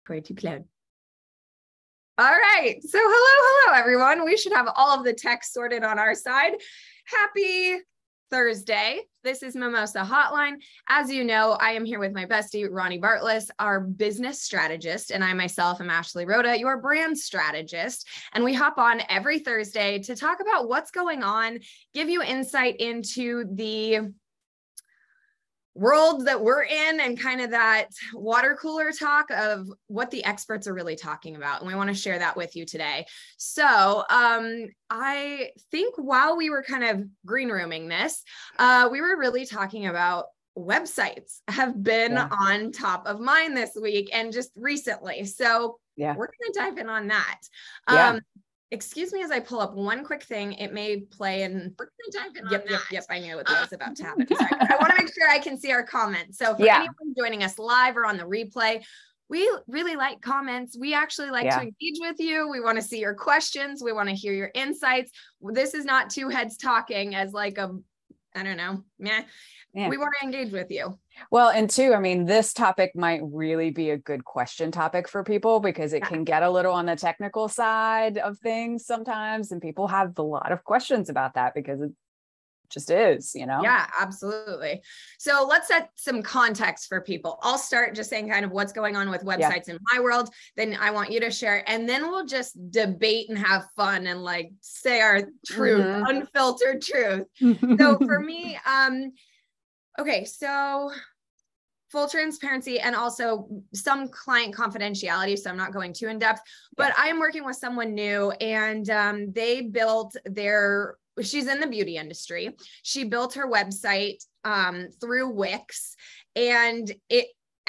Going to upload. All right. So hello, everyone. We should have all of the text sorted on our side. Happy Thursday. This is Mimosa Hotline. As you know, I am here with my bestie, Ronii Bartles, our business strategist, and I myself am Ashley Rhoda, your brand strategist. And we hop on every Thursday to talk about what's going on, give you insight into the world that we're in and kind of that water cooler talk of what the experts are really talking about. And we want to share that with you today. So I think while we were kind of green rooming this, we were really talking about websites have been on top of mind this week and just recently. So we're going to dive in on that. Excuse me as I pull up one quick thing. It may play and we're going to dive in on that. Yep. I knew what was about to happen. Sorry. I want to make sure I can see our comments. So for anyone joining us live or on the replay, we really like comments. We actually like to engage with you. We want to see your questions. We want to hear your insights. This is not two heads talking as like a, I don't know, we want to engage with you. Well, and two, I mean, this topic might really be a good question topic for people because it can get a little on the technical side of things sometimes. And people have a lot of questions about that because it just is, you know? Yeah, absolutely. So let's set some context for people. I'll start just saying kind of what's going on with websites in my world. Then I want you to share, and then we'll just debate and have fun and like say our truth, unfiltered truth. So for me, okay, so full transparency and also some client confidentiality. So I'm not going too in depth, but I am working with someone new and they built she's in the beauty industry. She built her website through Wix, and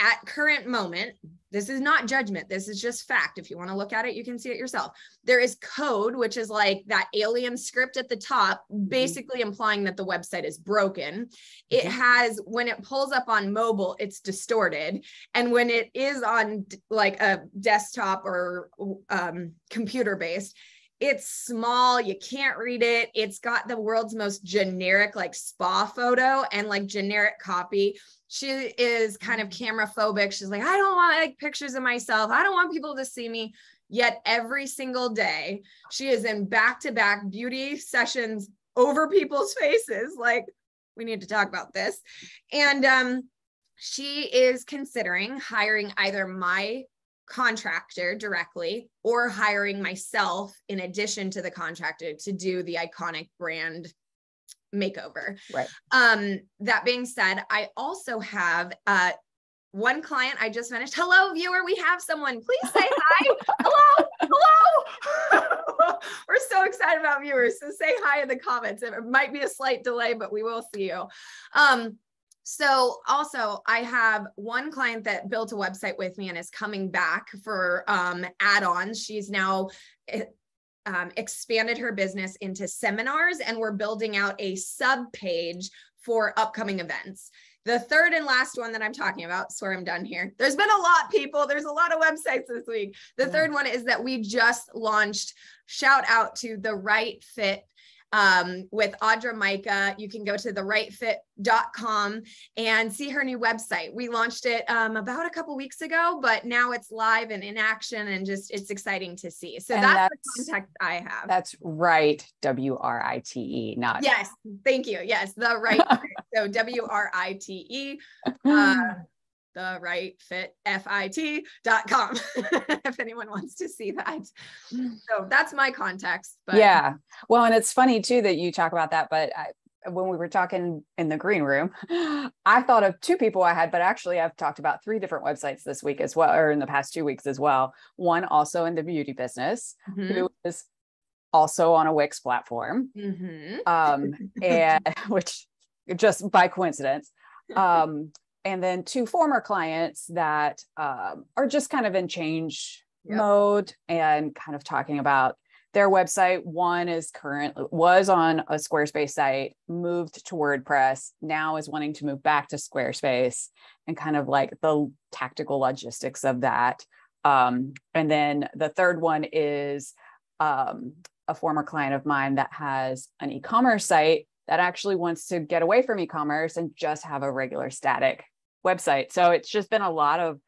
at current moment, this is not judgment. This is just fact. If you want to look at it, you can see it yourself. There is code, which is like that alien script at the top, basically implying that the website is broken. It has, when it pulls up on mobile, it's distorted. And when it is on like a desktop or computer based, it's small, you can't read it. It's got the world's most generic like spa photo and like generic copy. She is kind of camera phobic. She's like, I don't want like pictures of myself. I don't want people to see me. Yet every single day she is in back-to-back beauty sessions over people's faces. Like, we need to talk about this. And she is considering hiring either my contractor directly or hiring myself in addition to the contractor to do the iconic brand makeover. Right. That being said, I also have one client I just finished. Hello, viewer. We have someone. Please say hi. Hello. We're so excited about viewers. So say hi in the comments. It might be a slight delay, but we will see you. So also I have one client that built a website with me and is coming back for add-ons. She's now expanded her business into seminars, and we're building out a sub page for upcoming events. The third and last one that I'm talking about, swear I'm done here. There's been a lot, people. There's a lot of websites this week. The third one is that we just launched, shout out to The Right Fit with Audra Micah. You can go to therightfit.com and see her new website. We launched it about a couple weeks ago, but now it's live and in action, and just it's exciting to see. So that's the context I have. That's right, WRITE, not thank you. Yes, The Right Fit. So WRITE. The right fit fit.com if anyone wants to see that. So that's my context. But well, and it's funny too that you talk about that, but when we were talking in the green room, I thought of two people I had, but actually I've talked about 3 different websites this week as well, or in the past 2 weeks as well. One also in the beauty business, who is also on a Wix platform, and which just by coincidence. And then 2 former clients that are just kind of in change mode and kind of talking about their website. One was on a Squarespace site, moved to WordPress, now is wanting to move back to Squarespace, and kind of like the tactical logistics of that. And then the third one is a former client of mine that has an e-commerce site that actually wants to get away from e-commerce and just have a regular static website. So it's just been a lot of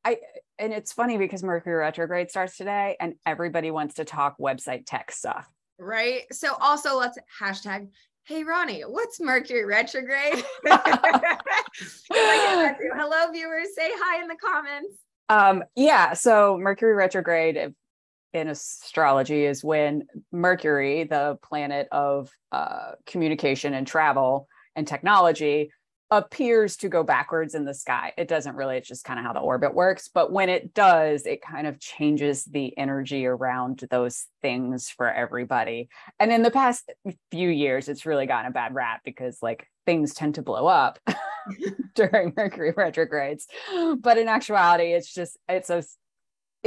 and it's funny because Mercury retrograde starts today and everybody wants to talk website tech stuff. Right. So also let's hashtag, hey, Ronnie, what's Mercury retrograde? Hello, viewers. Say hi in the comments. Yeah. So Mercury retrograde in astrology is when Mercury, the planet of communication and travel and technology, appears to go backwards in the sky. It doesn't really, it's just kind of how the orbit works. But when it does, it kind of changes the energy around those things for everybody. And in the past few years, it's really gotten a bad rap because like things tend to blow up during Mercury retrogrades. But in actuality, it's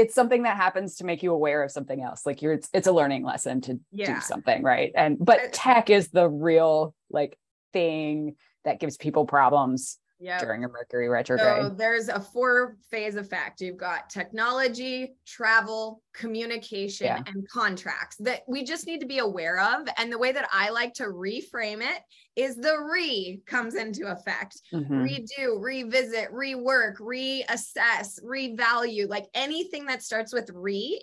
something that happens to make you aware of something else. Like it's a learning lesson to do something, right? But tech is the real like thing that gives people problems during a Mercury retrograde. So there's a 4-phase effect. You've got technology, travel, communication, and contracts that we just need to be aware of. And the way that I like to reframe it is the comes into effect. Redo, revisit, rework, reassess, revalue, like anything that starts with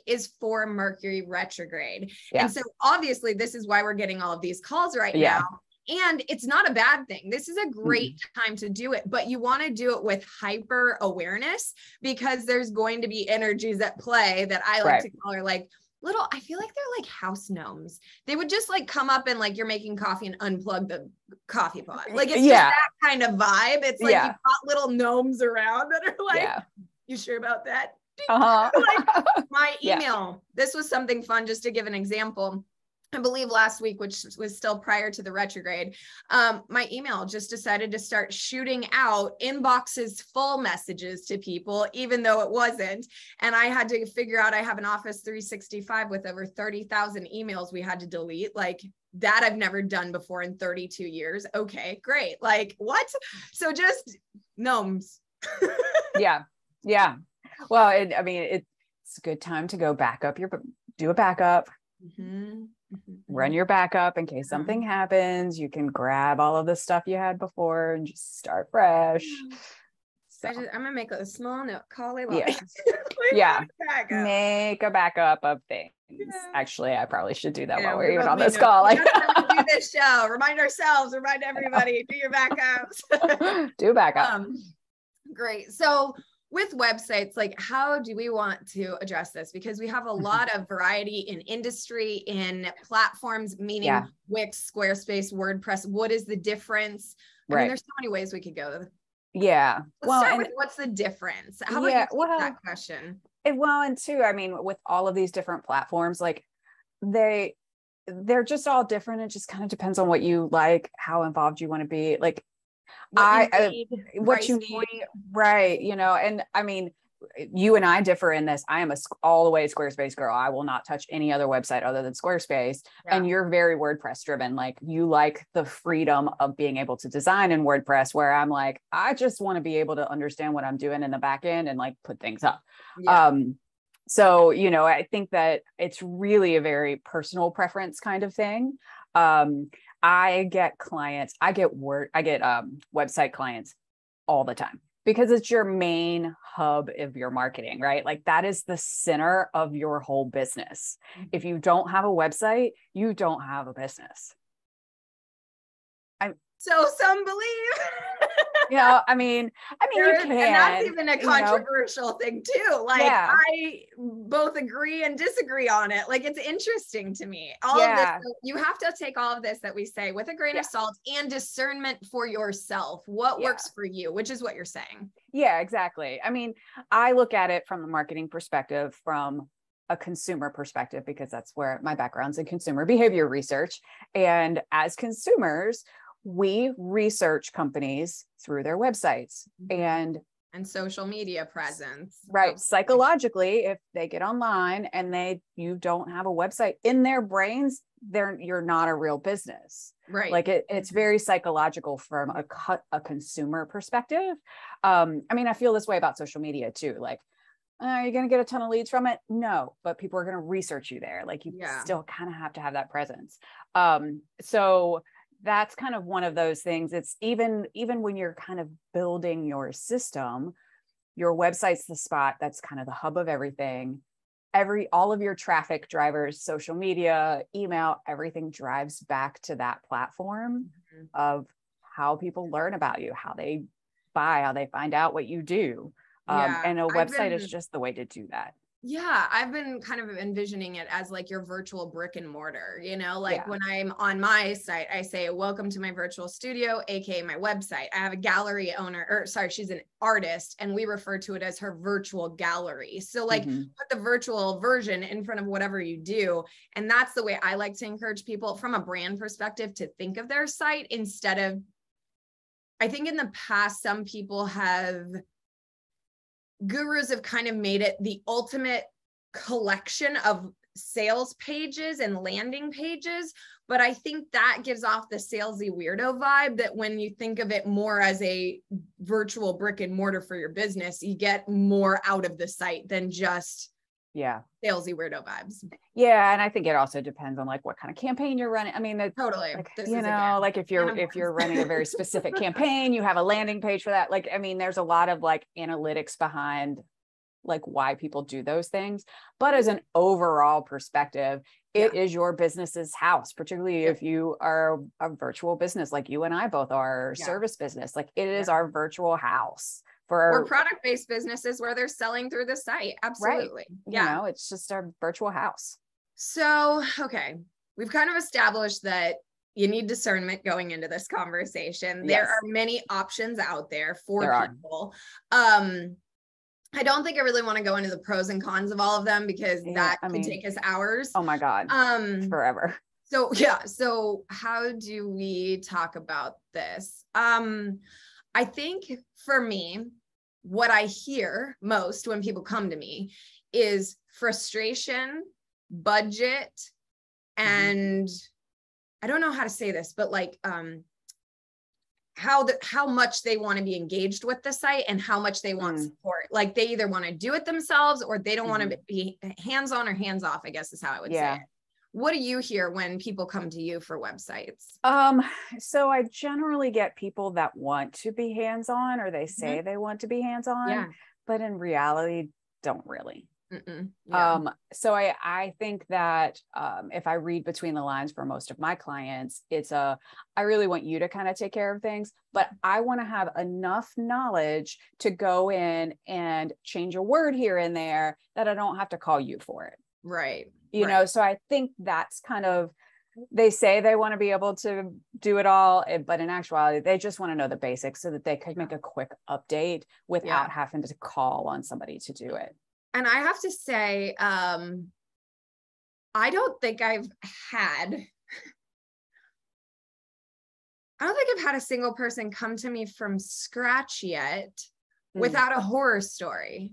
is for Mercury retrograde. And so obviously this is why we're getting all of these calls right now. And it's not a bad thing. This is a great time to do it, but you want to do it with hyper awareness because there's going to be energies at play that I like to call are like little, I feel like they're like house gnomes. They would just like come up and like you're making coffee and unplug the coffee pot. Like it's just that kind of vibe. It's like you've got little gnomes around that are like, you sure about that? Like my email. This was something fun just to give an example. I believe last week, which was still prior to the retrograde, my email just decided to start shooting out inboxes full messages to people, even though it wasn't. And I had to figure out, I have an Office 365 with over 30,000 emails we had to delete. Like that I've never done before in 32 years. Okay, great. Like what? So just gnomes. Yeah. Well, I mean, it's a good time to go back up do a backup. Run your backup in case something happens. You can grab all of the stuff you had before and just start fresh. So. I'm gonna make a small note. Call a make a backup of things. Actually, I probably should do that while we're even on this call. Like do this show. Remind ourselves. Remind everybody. Do your backups. Do backup. Great. So with websites, like how do we want to address this? Because we have a lot of variety in industry, in platforms, meaning Wix, Squarespace, WordPress. What is the difference? I mean, there's so many ways we could go. Yeah. Let's start with what's the difference? How about you take that question? And two, I mean, with all of these different platforms, like they're just all different. It just kind of depends on what you like, how involved you want to be. Like what you need, right? You know, and I mean, you and I differ in this. I am all the way Squarespace girl. I will not touch any other website other than Squarespace. And you're very WordPress driven. Like you like the freedom of being able to design in WordPress, where I'm like, I just want to be able to understand what I'm doing in the back end and like put things up. So, you know, I think that it's really a very personal preference kind of thing. I get website clients all the time because it's your main hub of your marketing, right? Like that is the center of your whole business. If you don't have a website, you don't have a business. So some believe. I mean, you can. And that's even a controversial thing too. Like I both agree and disagree on it. Like it's interesting to me. All of this, you have to take all of this that we say with a grain of salt and discernment for yourself. What works for you, which is what you're saying. Yeah, exactly. I mean, I look at it from the marketing perspective, from a consumer perspective, because that's where my background's in consumer behavior research. And as consumers, we research companies through their websites and social media presence. Right. Psychologically, if they get online and you don't have a website, in their brains, you're not a real business. Right. Like it's very psychological from a consumer perspective. I mean, I feel this way about social media too. Like, are you going to get a ton of leads from it? No, but people are going to research you there. Like you still kind of have to have that presence. So that's kind of one of those things. It's even when you're kind of building your system, your website's the spot that's kind of the hub of everything. All of your traffic drivers, social media, email, everything drives back to that platform of how people learn about you, how they buy, how they find out what you do. And a website is just the way to do that. Yeah, I've been kind of envisioning it as like your virtual brick and mortar, you know, like when I'm on my site, I say, welcome to my virtual studio, AKA my website. I have a gallery owner, or sorry, she's an artist, and we refer to it as her virtual gallery. So like put the virtual version in front of whatever you do. And that's the way I like to encourage people from a brand perspective to think of their site instead of, I think in the past, some people gurus have kind of made it the ultimate collection of sales pages and landing pages. But I think that gives off the salesy weirdo vibe that when you think of it more as a virtual brick and mortar for your business, you get more out of the site than just salesy weirdo vibes. Yeah. And I think it also depends on like what kind of campaign you're running. I mean, totally. Like, like if you're running a very specific campaign, you have a landing page for that. Like, I mean, there's a lot of like analytics behind like why people do those things. But as an overall perspective, it is your business's house, particularly if you are a virtual business like you and I both are, or service business. Like it is our virtual house. Or product-based businesses where they're selling through the site. Absolutely. Right. You know, it's just our virtual house. So, okay. We've kind of established that you need discernment going into this conversation. There are many options out there for people. I don't think I really want to go into the pros and cons of all of them because that could take us hours. Oh my God. Forever. So, so how do we talk about this? I think for me, what I hear most when people come to me is frustration, budget, and I don't know how to say this, but like how much they want to be engaged with the site and how much they want support. Like they either want to do it themselves or they don't want to be hands-on or hands-off, I guess is how I would say it. What do you hear when people come to you for websites? So I generally get people that want to be hands-on, or they say they want to be hands-on, but in reality, don't really. So I think that if I read between the lines for most of my clients, it's I really want you to kind of take care of things, but I want to have enough knowledge to go in and change a word here and there that I don't have to call you for it. Right. You know, so I think that's kind of, they say they want to be able to do it all, but in actuality, they just want to know the basics so that they could make a quick update without having to call on somebody to do it. And I have to say, I don't think I've had a single person come to me from scratch yet without a horror story.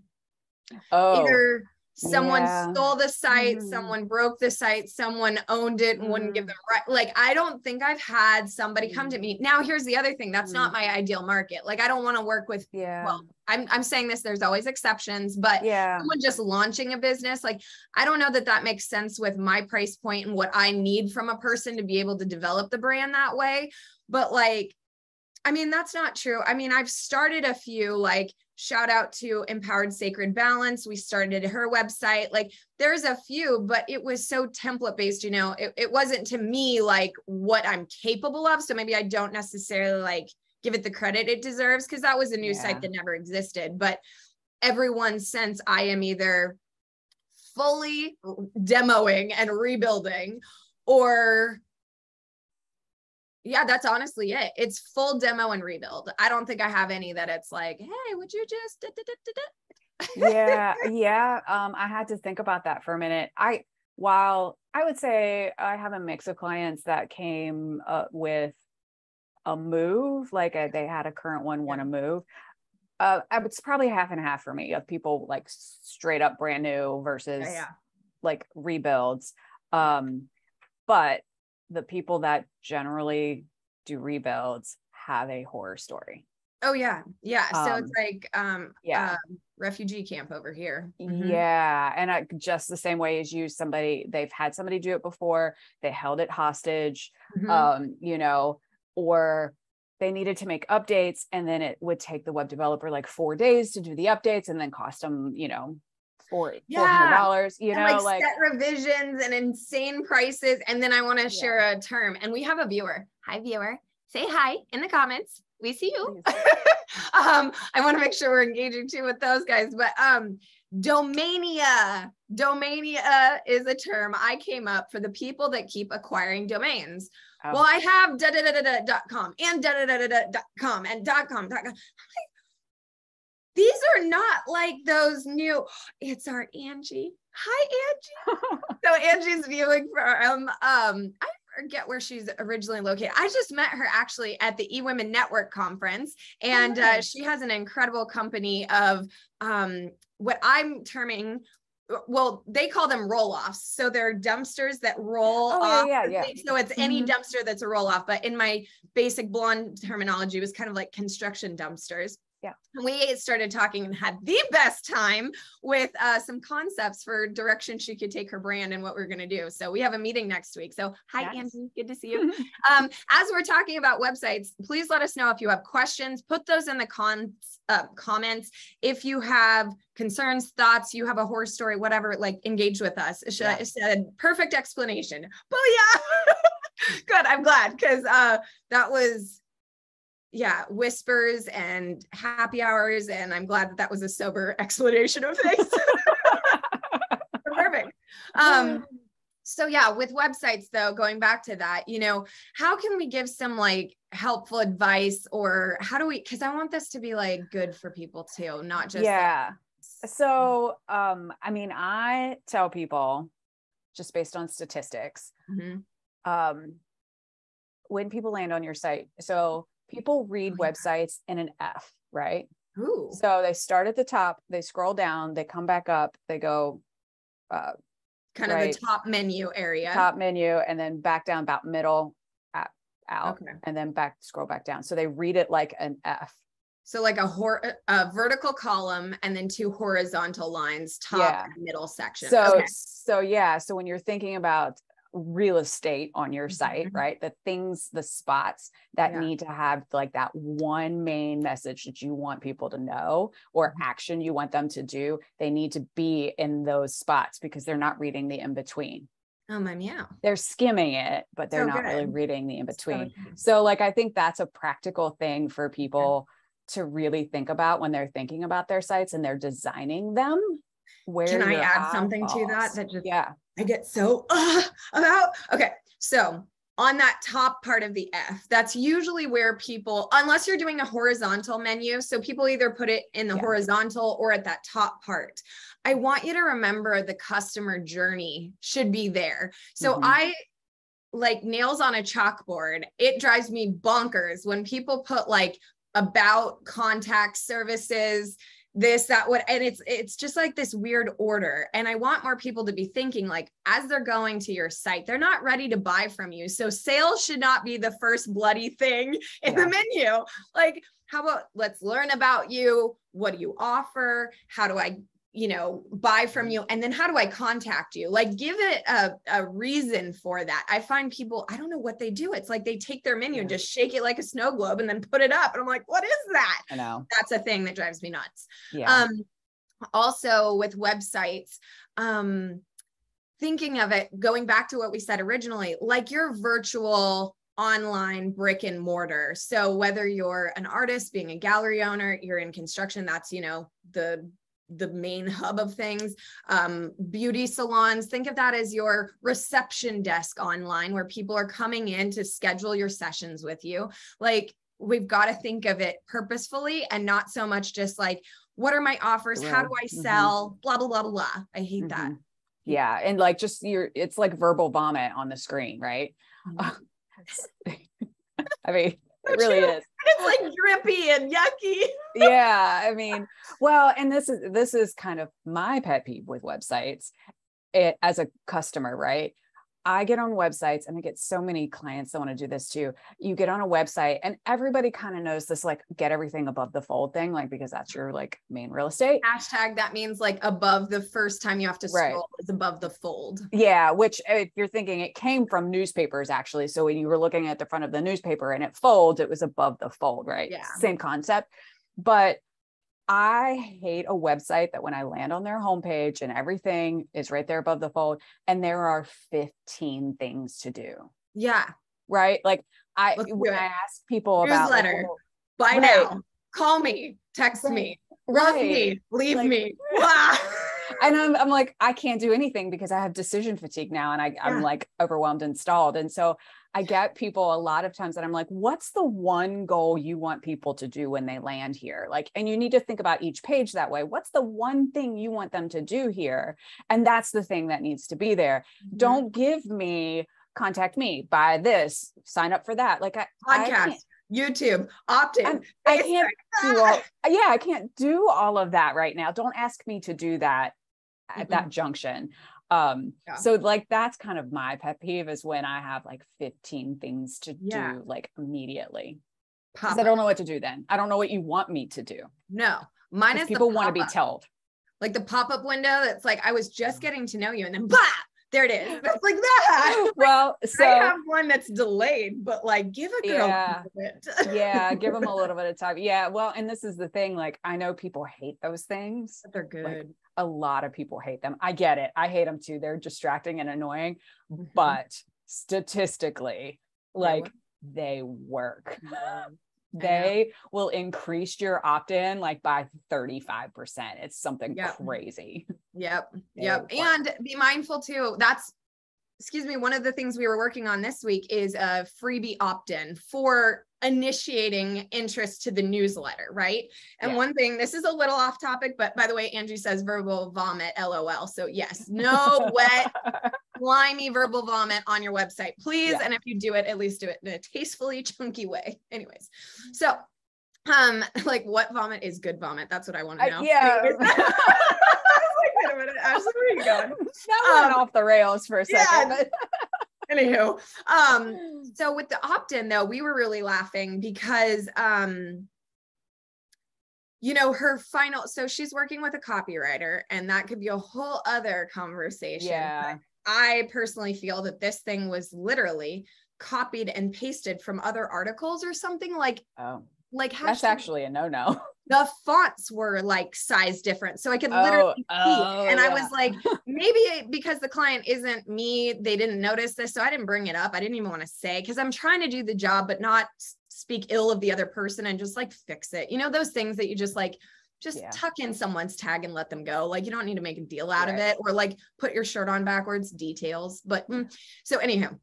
Either someone stole the site, someone broke the site, someone owned it and wouldn't give them right. Like, I don't think I've had somebody come to me. Now, here's the other thing. That's not my ideal market. Like, I don't want to work with, well, I'm saying this, there's always exceptions, but someone just launching a business, like, I don't know that that makes sense with my price point and what I need from a person to be able to develop the brand that way. But like, I mean, that's not true. I mean, I've started a few, like, shout out to Empowered Sacred Balance. We started her website. Like, there's a few, but it was so template based, you know, it wasn't to me like what I'm capable of. So maybe I don't necessarily like give it the credit it deserves, because that was a new site that never existed. But everyone since, I am either fully demoing and rebuilding, or that's honestly it. It's full demo and rebuild. I don't think I have any that it's like, hey, would you just I had to think about that for a minute. While I would say I have a mix of clients that came with a move, like they had a current one want to move. It's probably half and half for me, of people like straight up brand new versus like rebuilds. But the people that generally do rebuilds have a horror story. Oh yeah. So it's like, refugee camp over here. Yeah. And just the same way as they've had somebody do it before, they held it hostage, you know, or they needed to make updates, and then it would take the web developer like 4 days to do the updates, and then cost them, $400, and like set revisions and insane prices. And then I want to share a term, and we have a viewer. Hi, viewer. Say hi in the comments. We see you. I want to make sure we're engaging too with those guys, but domania is a term I came up for the people that keep acquiring domains. Oh. Well, I have .com and .com and .com. These are not like those new, it's our Angie. Hi, Angie. So Angie's viewing from, I forget where she's originally located. I just met her actually at the eWomen Network conference, and she has an incredible company of what I'm terming, well, they call them roll-offs. So they're dumpsters that roll off. Yeah. So it's any dumpster that's a roll-off, but in my basic blonde terminology, it was kind of like construction dumpsters. Yeah. We started talking and had the best time with some concepts for direction she could take her brand and what we're going to do. So we have a meeting next week. So hi, Angie, good to see you. As we're talking about websites, please let us know if you have questions. Put those in the comments. If you have concerns, thoughts, you have a horror story, whatever, like engage with us. It said perfect explanation. Booyah! Good. I'm glad, because that was whispers and happy hours. And I'm glad that was a sober explanation of things. Perfect. So with websites though, going back to that, how can we give some like helpful advice, or how do we, cause I want this to be like good for people too, not just. Yeah. So, I tell people just based on statistics, when people land on your site, so people read websites in an F, right? Ooh. So they start at the top, they scroll down, they come back up, they go kind of the top menu area. Top menu, and then back down about middle out, and then scroll back down. So they read it like an F. So like a vertical column and then two horizontal lines, top and middle section. So when you're thinking about real estate on your site, right? The spots that need to have like that one main message that you want people to know, or action you want them to do, they need to be in those spots, because they're not reading the in-between. Oh my meow. They're skimming it, but they're not really reading the in-between. So like, I think that's a practical thing for people to really think about when they're thinking about their sites and they're designing them. Can I add something to that? I get so about. Okay. So on that top part of the F, that's usually where people, unless you're doing a horizontal menu, so people either put it in the horizontal or at that top part. I want you to remember the customer journey should be there. So I like nails on a chalkboard. It drives me bonkers when people put like about, contact, services, this, that, what, and it's just like this weird order. And I want more people to be thinking like, as they're going to your site, they're not ready to buy from you. So sales should not be the first bloody thing in the menu. Like, how about let's learn about you? What do you offer? How do I, buy from you? And then how do I contact you? Like, give it a reason for that. I find people, I don't know what they do. It's like they take their menu and just shake it like a snow globe and then put it up. And I'm like, what is that? I know. That's a thing that drives me nuts. Yeah. Also with websites, thinking of it, going back to what we said originally, like your virtual online brick and mortar. So whether you're an artist, being a gallery owner, you're in construction, that's, the main hub of things. Beauty salons, think of that as your reception desk online, where people are coming in to schedule your sessions with you. Like, we've got to think of it purposefully and not so much just like, what are my offers? How do I sell? Blah, blah, blah, blah. I hate that. Yeah. And like, just it's like verbal vomit on the screen, right? I mean, it really is. It's like drippy and yucky. Yeah. I mean, well, and this is kind of my pet peeve with websites as a customer, right? I get on websites, and I get so many clients that want to do this too. You get on a website and everybody kind of knows this, like, get everything above the fold thing, like, because that's your like main real estate. Hashtag that means like above the first time you have to scroll is above the fold. Yeah. Which, if you're thinking, it came from newspapers actually. So when you were looking at the front of the newspaper and it folds, it was above the fold, right? Yeah. Same concept. But I hate a website that when I land on their homepage and everything is right there above the fold and there are 15 things to do. Yeah. Right. Like when I ask people about newsletter, buy now, call me, text me, love me, leave me. And I'm like, I can't do anything because I have decision fatigue now, and I'm like overwhelmed and stalled. And so I get people a lot of times that I'm like, what's the one goal you want people to do when they land here? Like, and you need to think about each page that way. What's the one thing you want them to do here? And that's the thing that needs to be there. Mm-hmm. Don't give me, contact me, buy this, sign up for that. Like podcast, YouTube, opt-in. I can't do all of that right now. Don't ask me to do that at that junction. So like, that's kind of my pet peeve, is when I have like 15 things to do like immediately. Because I don't know what to do then. I don't know what you want me to do. No, mine is people want to be told. Like the pop-up window that's like, I was just getting to know you, and then bah, there it is. It's like that. Well, so I have one that's delayed, but like, give a girl a bit. Give them a little bit of time. Yeah. Well, and this is the thing, like, I know people hate those things. But they're good. Like, a lot of people hate them. I get it. I hate them too. They're distracting and annoying, but statistically, like, they work. They will increase your opt-in like by 35%. It's something crazy. Yep. And be mindful too. One of the things we were working on this week is a freebie opt-in for initiating interest to the newsletter, right? And one thing, this is a little off topic, but by the way, Andrew says verbal vomit, LOL. So yes, no wet, slimy verbal vomit on your website, please. And if you do it, at least do it in a tastefully chunky way. Anyways, so like, what vomit is good vomit? That's what I want to know. Wait a minute, Ashley, where are you going? That went off the rails for a second. But anywho, so with the opt-in though, we were really laughing because, her final, so she's working with a copywriter, and that could be a whole other conversation. Yeah. I personally feel that this thing was literally copied and pasted from other articles or something like, that's actually a no-no. The fonts were like size different. So I could literally see it. And I was like, maybe because the client isn't me, they didn't notice this. So I didn't bring it up. I didn't even want to say, because I'm trying to do the job, but not speak ill of the other person and just like fix it. Those things that you just like, tuck in someone's tag and let them go. Like, you don't need to make a deal out of it, or like put your shirt on backwards, details. But so anyhow,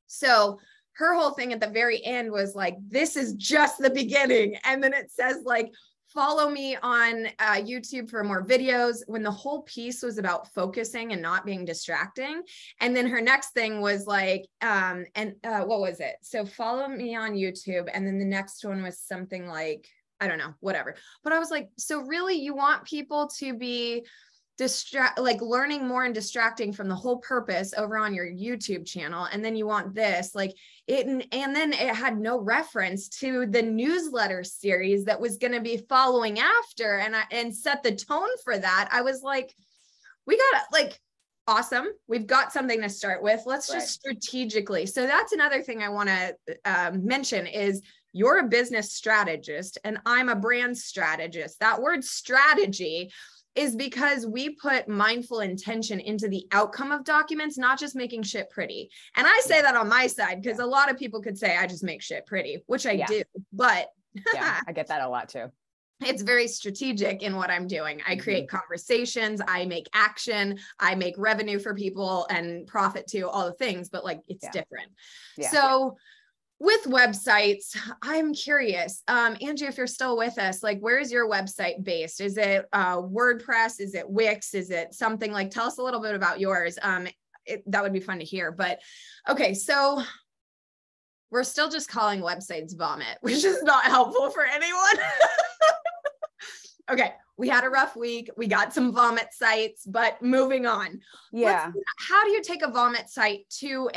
so her whole thing at the very end was like, this is just the beginning. And then it says like, follow me on YouTube for more videos, when the whole piece was about focusing and not being distracting. And then her next thing was like, what was it? So follow me on YouTube. And then the next one was something like, I don't know, whatever. But I was like, so really you want people to be learning more and distracting from the whole purpose over on your YouTube channel. And then you want this, like it, and then it had no reference to the newsletter series that was going to be following after, and set the tone for that. I was like, we got like, awesome. We've got something to start with. Let's just strategically. So that's another thing I want to mention is, you're a business strategist and I'm a brand strategist. That word strategy is because we put mindful intention into the outcome of documents, not just making shit pretty. And I say that on my side, because a lot of people could say I just make shit pretty, which I do, but I get that a lot too. It's very strategic in what I'm doing. I create conversations, I make action, I make revenue for people and profit too, all the things, but like, it's different. So with websites, I'm curious, Angie, if you're still with us, like, where is your website based? Is it WordPress? Is it Wix? Is it something like, tell us a little bit about yours. That would be fun to hear, but okay. So we're still just calling websites vomit, which is not helpful for anyone. Okay. we had a rough week. We got some vomit sites, but moving on. Yeah. How do you take a vomit site to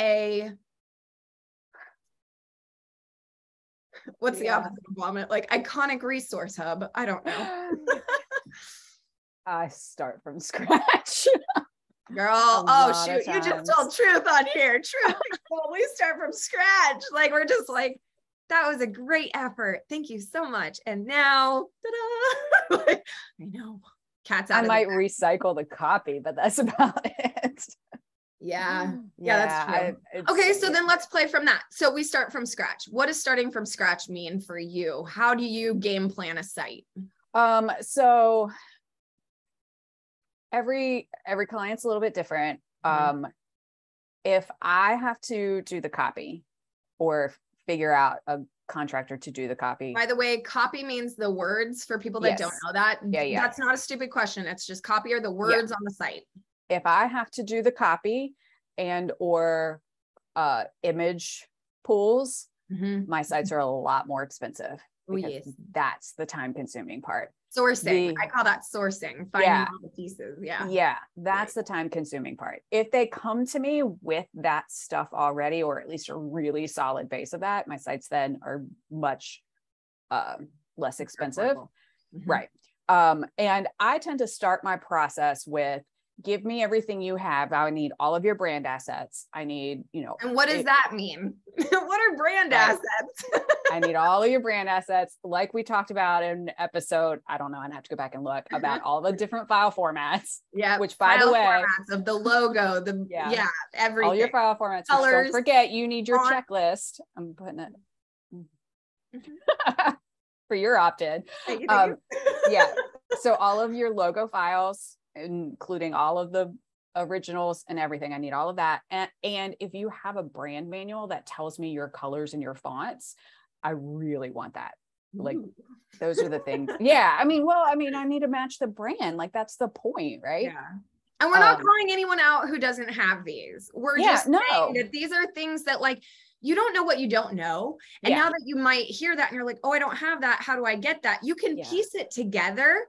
what's the opposite of vomit? Like iconic resource hub? I don't know. I start from scratch. Girl, oh shoot, you just told truth on here. Truth, people, we start from scratch. Like we're just like, that was a great effort. Thank you so much. And now, ta-da! Like, I know. Cat's out. I might recycle the copy, but that's about it. Yeah, that's true. Okay, so then let's play from that. So we start from scratch. What does starting from scratch mean for you? How do you game plan a site? So every client's a little bit different. If I have to do the copy or figure out a contractor to do the copy. By the way, copy means the words for people that don't know that. Yeah. That's not a stupid question. It's just copy or the words on the site. If I have to do the copy and or image pools, my sites are a lot more expensive because that's the time consuming part. Sourcing. I call that sourcing, finding all the pieces. Yeah, that's the time consuming part. If they come to me with that stuff already, or at least a really solid base of that, my sites then are much less expensive. Right. And I tend to start my process with, give me everything you have. I need all of your brand assets. I need, And what does that mean? What are brand assets? I need all of your brand assets. Like we talked about in an episode, I don't know, I'd have to go back and look about all the different file formats. Yeah. Which by the way, formats of the logo, everything. All your file formats. Colors, don't forget, you need your checklist. I'm putting it for your opt-in. So all of your logo files, including all of the originals and everything. I need all of that. And if you have a brand manual that tells me your colors and your fonts, I really want that. Like, those are the things. I need to match the brand. Like, that's the point, right? Yeah. And we're not calling anyone out who doesn't have these. We're just saying that these are things that, like, you don't know what you don't know. And now that you might hear that and you're like, oh, I don't have that. How do I get that? You can piece it together.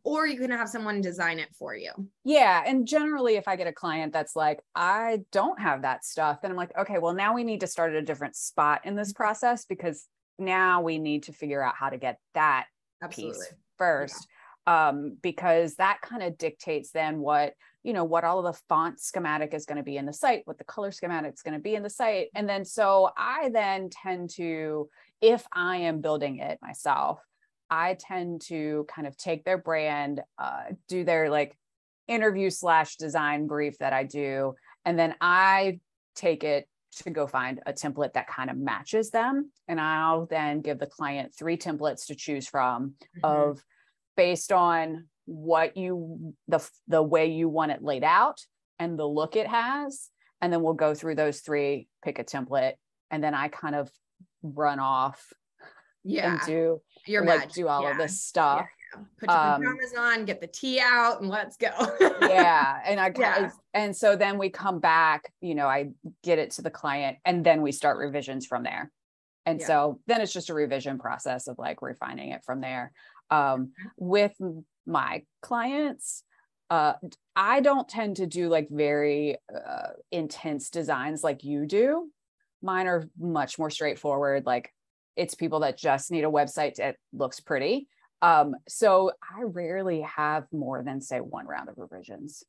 Or you can have someone design it for you. Yeah. And generally, if I get a client that's like, I don't have that stuff, then I'm like, okay, well, now we need to start at a different spot in this process, because now we need to figure out how to get that piece first. Because that kind of dictates then what all of the font schematic is going to be in the site, what the color schematic is going to be in the site. And then, so I then tend to, if I am building it myself, I tend to kind of take their brand, do their like interview / design brief that I do. And then I take it to go find a template that kind of matches them. And I'll then give the client 3 templates to choose from based on what the way you want it laid out and the look it has. And then we'll go through those 3, pick a template, and then I kind of run off and do all of this stuff. Put your pajamas on, get the tea out, and let's go. And so then we come back, I get it to the client, and then we start revisions from there. And so then it's just a revision process of like refining it from there. With my clients, I don't tend to do like very intense designs like you do. Mine are much more straightforward. Like, it's people that just need a website that looks pretty. So I rarely have more than, say, 1 round of revisions.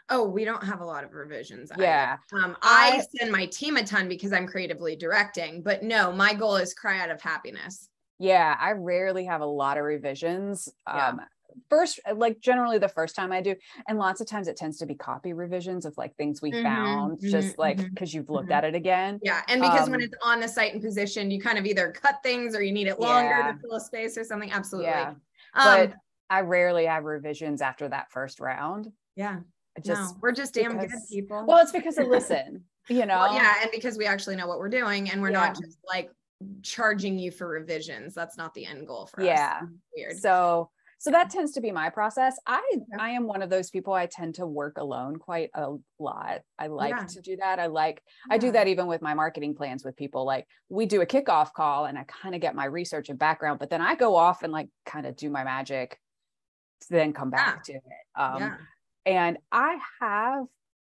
Oh, we don't have a lot of revisions. I send my team a ton because I'm creatively directing, but no, my goal is cry out of happiness. Yeah, I rarely have a lot of revisions. First, like generally the first time I do, and lots of times it tends to be copy revisions of like things we found, just like because you've looked at it again. Yeah, and because when it's on the site and positioned, you kind of either cut things or you need it longer to fill a space or something. Absolutely. Yeah. But I rarely have revisions after that first round. Yeah. We're just damn good people. Well, it's because I listen, Well, and because we actually know what we're doing, and we're not just like charging you for revisions. That's not the end goal for us. Yeah. Weird. So that tends to be my process. I am one of those people, I tend to work alone quite a lot. I like to do that. I do that even with my marketing plans with people. Like, we do a kickoff call and I kind of get my research and background, but then I go off and like kind of do my magic then come back to it. And I have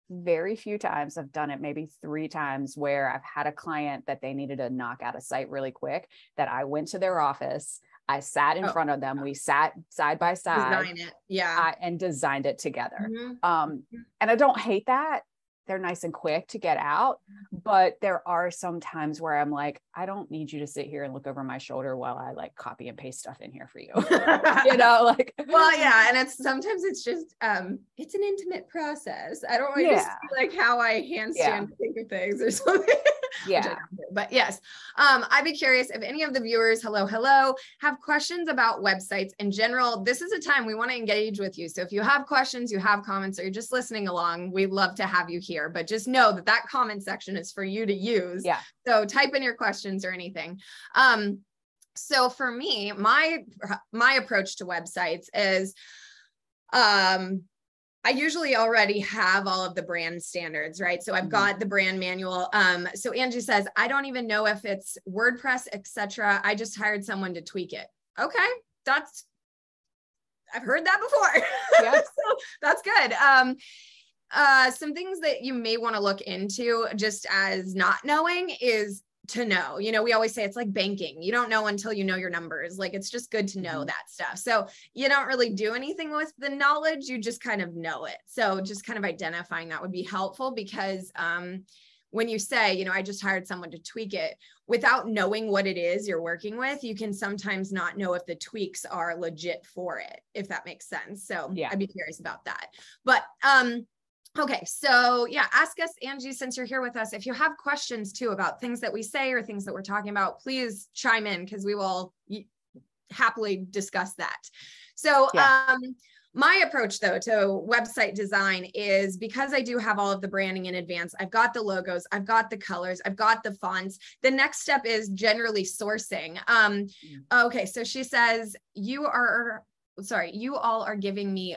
very few times, I've done it maybe 3 times, where I've had a client that they needed to knock out a site really quick, that I went to their office, I sat in front of them, we sat side by side, design it. And designed it together. Mm-hmm. And I don't hate that. They're nice and quick to get out, but there are some times where I'm like, I don't need you to sit here and look over my shoulder while I like copy and paste stuff in here for you. You know, like, well, yeah. And sometimes it's just, it's an intimate process. I don't want to just see like how I handstand think of things or something. But yes, I'd be curious if any of the viewers, hello, have questions about websites in general. This is a time we want to engage with you. So if you have questions, you have comments, or you're just listening along, we'd love to have you here, but just know that that comment section is for you to use. So type in your questions or anything. So for me, my approach to websites is, I usually already have all of the brand standards, right? So I've got the brand manual. So Angie says, I don't even know if it's WordPress, etc. I just hired someone to tweak it. Okay, I've heard that before. So that's good. Some things that you may want to look into just as not knowing is to know, you know, we always say it's like banking. You don't know until you know your numbers. Like, it's just good to know that stuff. So you don't really do anything with the knowledge. You just kind of know it. So just kind of identifying that would be helpful, because when you say, you know, I just hired someone to tweak it, without knowing what it is you're working with, you can sometimes not know if the tweaks are legit for it, if that makes sense. So I'd be curious about that. But okay. So ask us, Angie, since you're here with us, if you have questions too about things that we say or things that we're talking about, please chime in, because we will happily discuss that. So my approach though to website design is, because I do have all of the branding in advance, I've got the logos, I've got the colors, I've got the fonts. The next step is generally sourcing. Okay. So she says, you all are giving me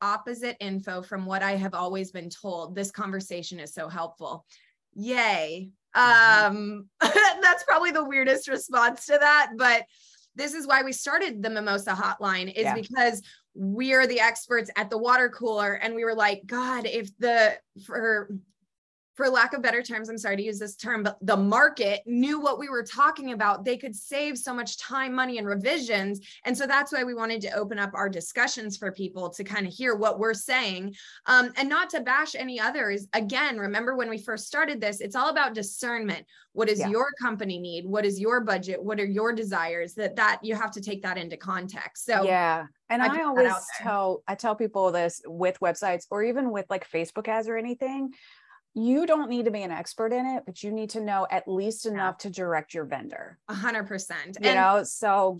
opposite info from what I have always been told. This conversation is so helpful. Yay. That's probably the weirdest response to that, but this is why we started the Mimosa Hotline, is because we're the experts at the water cooler. And we were like, God, if for lack of better terms, I'm sorry to use this term, but the market knew what we were talking about, they could save so much time, money, and revisions. And so that's why we wanted to open up our discussions for people to kind of hear what we're saying, and not to bash any others. Again, remember when we first started this, it's all about discernment. What does your company need? What is your budget? What are your desires? That you have to take that into context. So and I always tell people this with websites, or even with like Facebook ads or anything. You don't need to be an expert in it, but you need to know at least enough to direct your vendor. 100%. You know, so.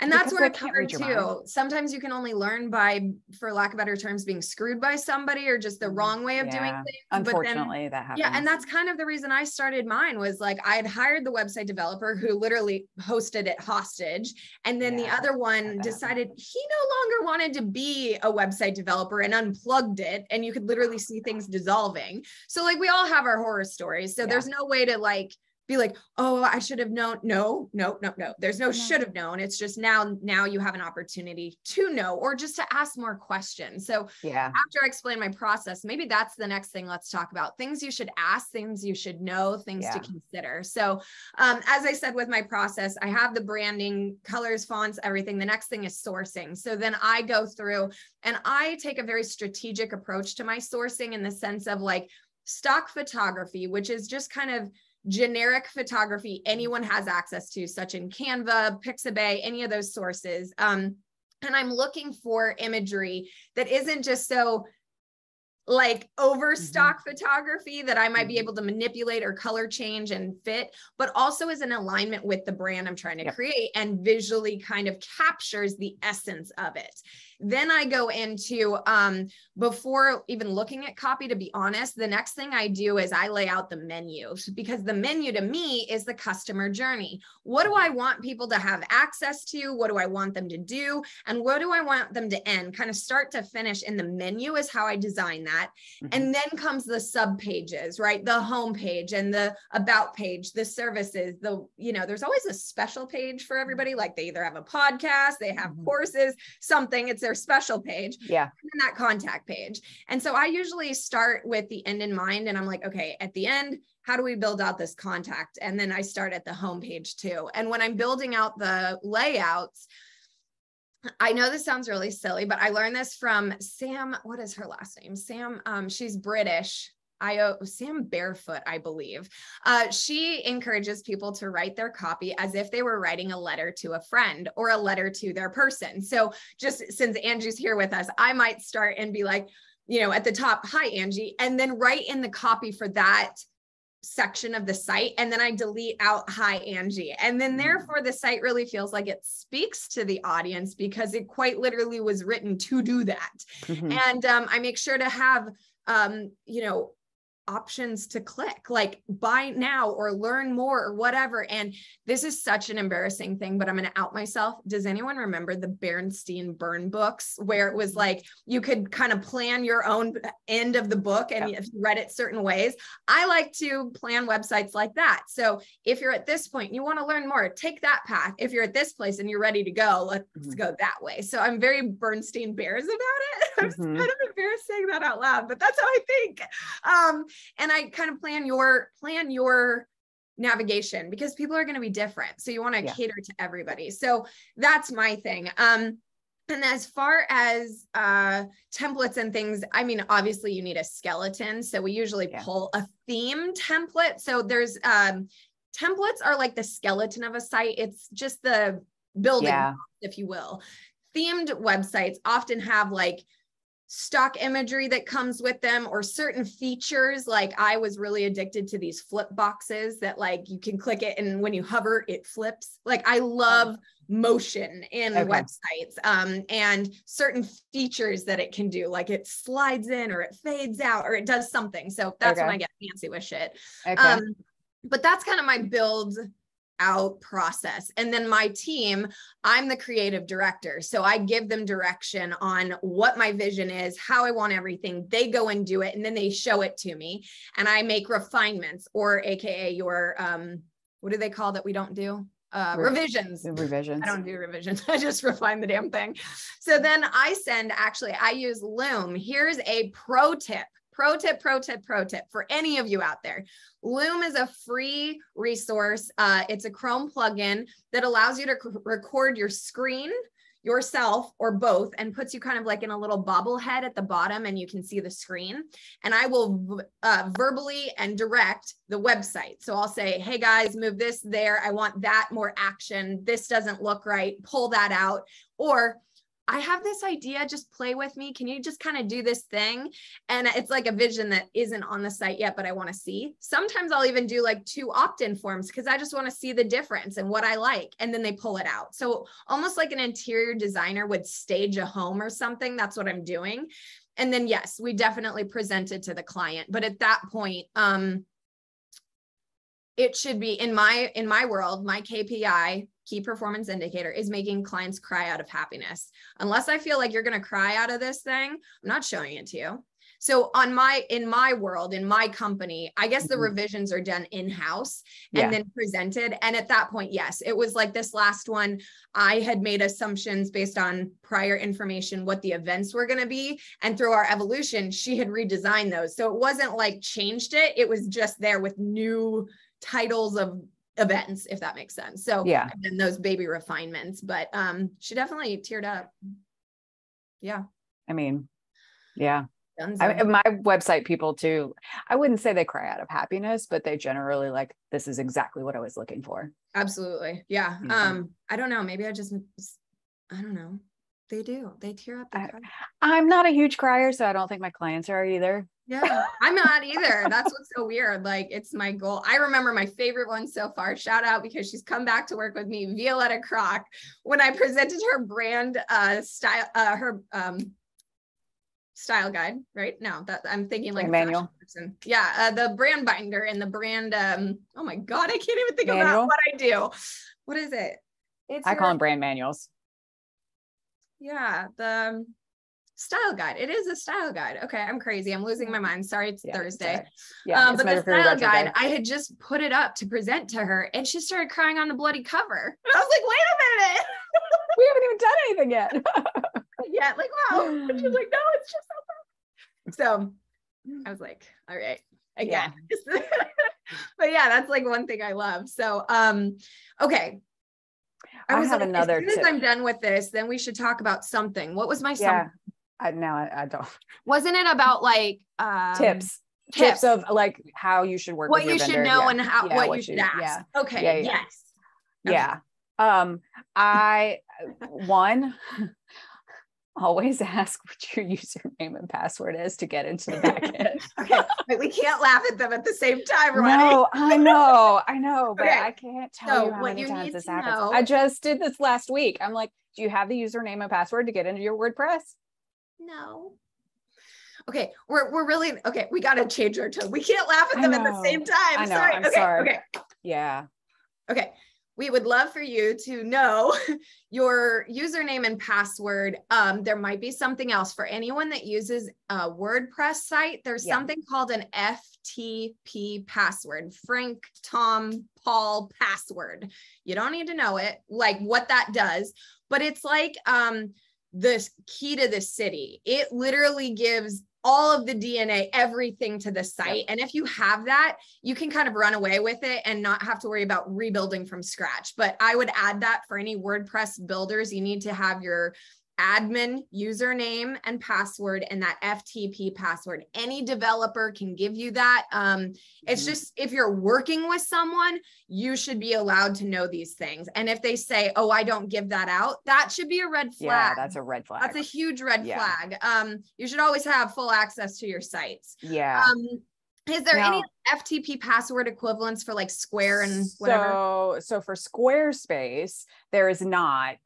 And that's where I covered too. Sometimes you can only learn by, for lack of better terms, being screwed by somebody, or just the wrong way of doing things. Unfortunately, that happens. And that's kind of the reason I started mine, was like, I had hired the website developer who literally hosted it hostage. And then the other one decided he no longer wanted to be a website developer and unplugged it. And you could literally see things dissolving. So like, we all have our horror stories. So there's no way to like, be like, oh, I should have known. No. There's no should have known. It's just now you have an opportunity to know, or just to ask more questions. So after I explain my process, maybe that's the next thing let's talk about. Things you should ask, things you should know, things to consider. So as I said with my process, I have the branding, colors, fonts, everything. The next thing is sourcing. So then I go through and I take a very strategic approach to my sourcing, in the sense of like stock photography, which is just kind of generic photography anyone has access to, such in Canva, Pixabay, any of those sources. And I'm looking for imagery that isn't just so like overstock photography that I might be able to manipulate or color change and fit, but also is in alignment with the brand I'm trying to create and visually kind of captures the essence of it. Then I go into, before even looking at copy, to be honest, the next thing I do is I lay out the menu, because the menu to me is the customer journey. What do I want people to have access to? What do I want them to do? And where do I want them to end? Kind of start to finish in the menu is how I design that. And then comes the sub pages, right? The home page and the about page, the services, there's always a special page for everybody. Like they either have a podcast, they have courses, something, it's their their special page. Yeah. And then that contact page. And so I usually start with the end in mind, and I'm like, okay, at the end, how do we build out this contact? And then I start at the homepage too. And when I'm building out the layouts, I know this sounds really silly, but I learned this from Sam. What is her last name? Sam. She's British. Sam Barefoot, I believe. She encourages people to write their copy as if they were writing a letter to a friend or a letter to their person. So just since Angie's here with us, I might start and be like, at the top, hi, Angie, and then write in the copy for that section of the site, and then I delete out hi Angie, and then therefore the site really feels like it speaks to the audience because it quite literally was written to do that. And I make sure to have options to click, like buy now or learn more or whatever. And this is such an embarrassing thing, but I'm going to out myself. Does anyone remember the Bernstein Burn books where it was like you could kind of plan your own end of the book and if you read it certain ways? I like to plan websites like that. So if you're at this point, you want to learn more, take that path. If you're at this place and you're ready to go, let's go that way. So I'm very Bernstein Bears about it. I'm kind of embarrassed saying that out loud, but that's how I think. And I kind of plan your navigation because people are going to be different. So you want to cater to everybody. So that's my thing. And as far as templates and things, I mean, obviously you need a skeleton. So we usually pull a theme template. So there's templates are like the skeleton of a site. It's just the building, if you will. Themed websites often have like stock imagery that comes with them or certain features. Like I was really addicted to these flip boxes that like you can click it and when you hover it flips. Like I love motion in websites and certain features that it can do, like it slides in or it fades out or it does something. So that's when I get fancy with shit. But that's kind of my build out process. And then my team, I'm the creative director. So I give them direction on what my vision is, how I want everything. They go and do it. And then they show it to me and I make refinements or AKA your, what do they call that we don't do? Revisions. I don't do revisions. I just refine the damn thing. So then I use Loom. Here's a pro tip for any of you out there. Loom is a free resource. It's a Chrome plugin that allows you to record your screen, yourself, or both, and puts you kind of like in a little bobblehead at the bottom and you can see the screen. And I will verbally and direct the website. So I'll say, hey guys, move this there. I want that more action. This doesn't look right. Pull that out. Or I have this idea, just play with me. Can you just kind of do this thing? And it's like a vision that isn't on the site yet, but I want to see. Sometimes I'll even do like 2 opt-in forms because I just want to see the difference and what I like. And then they pull it out. So almost like an interior designer would stage a home or something. That's what I'm doing. And then, yes, we definitely present it to the client. But at that point, it should be in my world, my KPI, key performance indicator, is making clients cry out of happiness. Unless I feel like you're going to cry out of this thing, I'm not showing it to you. So in my world, in my company, I guess the revisions are done in-house and then presented. And at that point, yes, it was like this last one. I had made assumptions based on prior information, what the events were going to be. And through our evolution, she had redesigned those. So it wasn't like changed it. It was just there with new titles of events, if that makes sense. So I've done those baby refinements, but she definitely teared up. Yeah. I mean, my website people too, I wouldn't say they cry out of happiness, but they generally like, this is exactly what I was looking for. Absolutely. Yeah. I don't know. Maybe I don't know. They do. They tear up. I'm not a huge crier, so I don't think my clients are either. Yeah, I'm not either. That's what's so weird. Like, it's my goal. I remember my favorite one so far, shout out, because she's come back to work with me, Violetta Croc, when I presented her brand style, style guide, right? No, that I'm thinking like manual. Person. Yeah, the brand binder and the brand, oh my God, I can't even think about what I do. What is it? I call them brand manuals. Yeah, the style guide. It is a style guide. Okay, I'm crazy. I'm losing my mind. Sorry, it's Thursday. Yeah, but the style guide, I had just put it up to present to her, and she started crying on the bloody cover. I was like, wait a minute. We haven't even done anything yet. yet. Like, wow. And she's like, no, it's just so perfect. So I was like, all right, again. Yeah. But yeah, that's like one thing I love. So, okay. I was have like, another as soon tip. as I'm done with this, then we should talk about something. What was my something? I don't. Wasn't it about like tips of like how you should work what with your you vendor. should know and how what you should ask. Yeah. Okay. Yes. Yeah. I always ask what your username and password is to get into the back end. Okay. But we can't laugh at them at the same time, Ronii. No, I know, but okay. I can't tell you how many times this happens. I just did this last week. I'm like, do you have the username and password to get into your WordPress? No. Okay, we're really okay. We got to change our tone. We can't laugh at them at the same time. I know. Sorry. I'm sorry. Okay. Yeah. Okay. We would love for you to know your username and password. There might be something else for anyone that uses a WordPress site. There's something called an FTP password, Frank, Tom, Paul password. You don't need to know it, like what that does, but it's like the key to the city. It literally gives all of the DNA, everything to the site. Yep. And if you have that, you can kind of run away with it and not have to worry about rebuilding from scratch. But I would add that for any WordPress builders, you need to have your admin username and password and that FTP password. Any developer can give you that. It's just, if you're working with someone, you should be allowed to know these things. And if they say, oh, I don't give that out, that should be a red flag. Yeah, that's a red flag. That's a huge red flag. You should always have full access to your sites. Yeah. Is there any FTP password equivalents for like Square and whatever? So for Squarespace, there is not.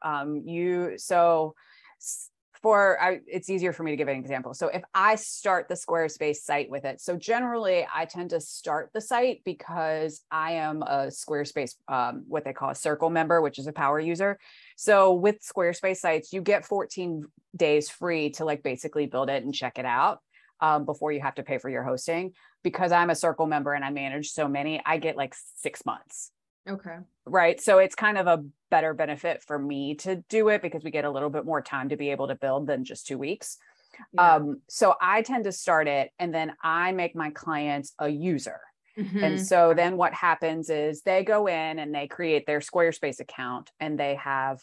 It's easier for me to give an example. So if I start the Squarespace site with it, so generally I tend to start the site because I am a Squarespace, what they call a circle member, which is a power user. So with Squarespace sites, you get 14 days free to like basically build it and check it out before you have to pay for your hosting. Because I'm a circle member and I manage so many, I get like 6 months. Okay. Right. So it's kind of a better benefit for me to do it because we get a little bit more time to be able to build than just 2 weeks. Yeah. So I tend to start it and then I make my clients a user. And so then what happens is they go in and they create their Squarespace account and they have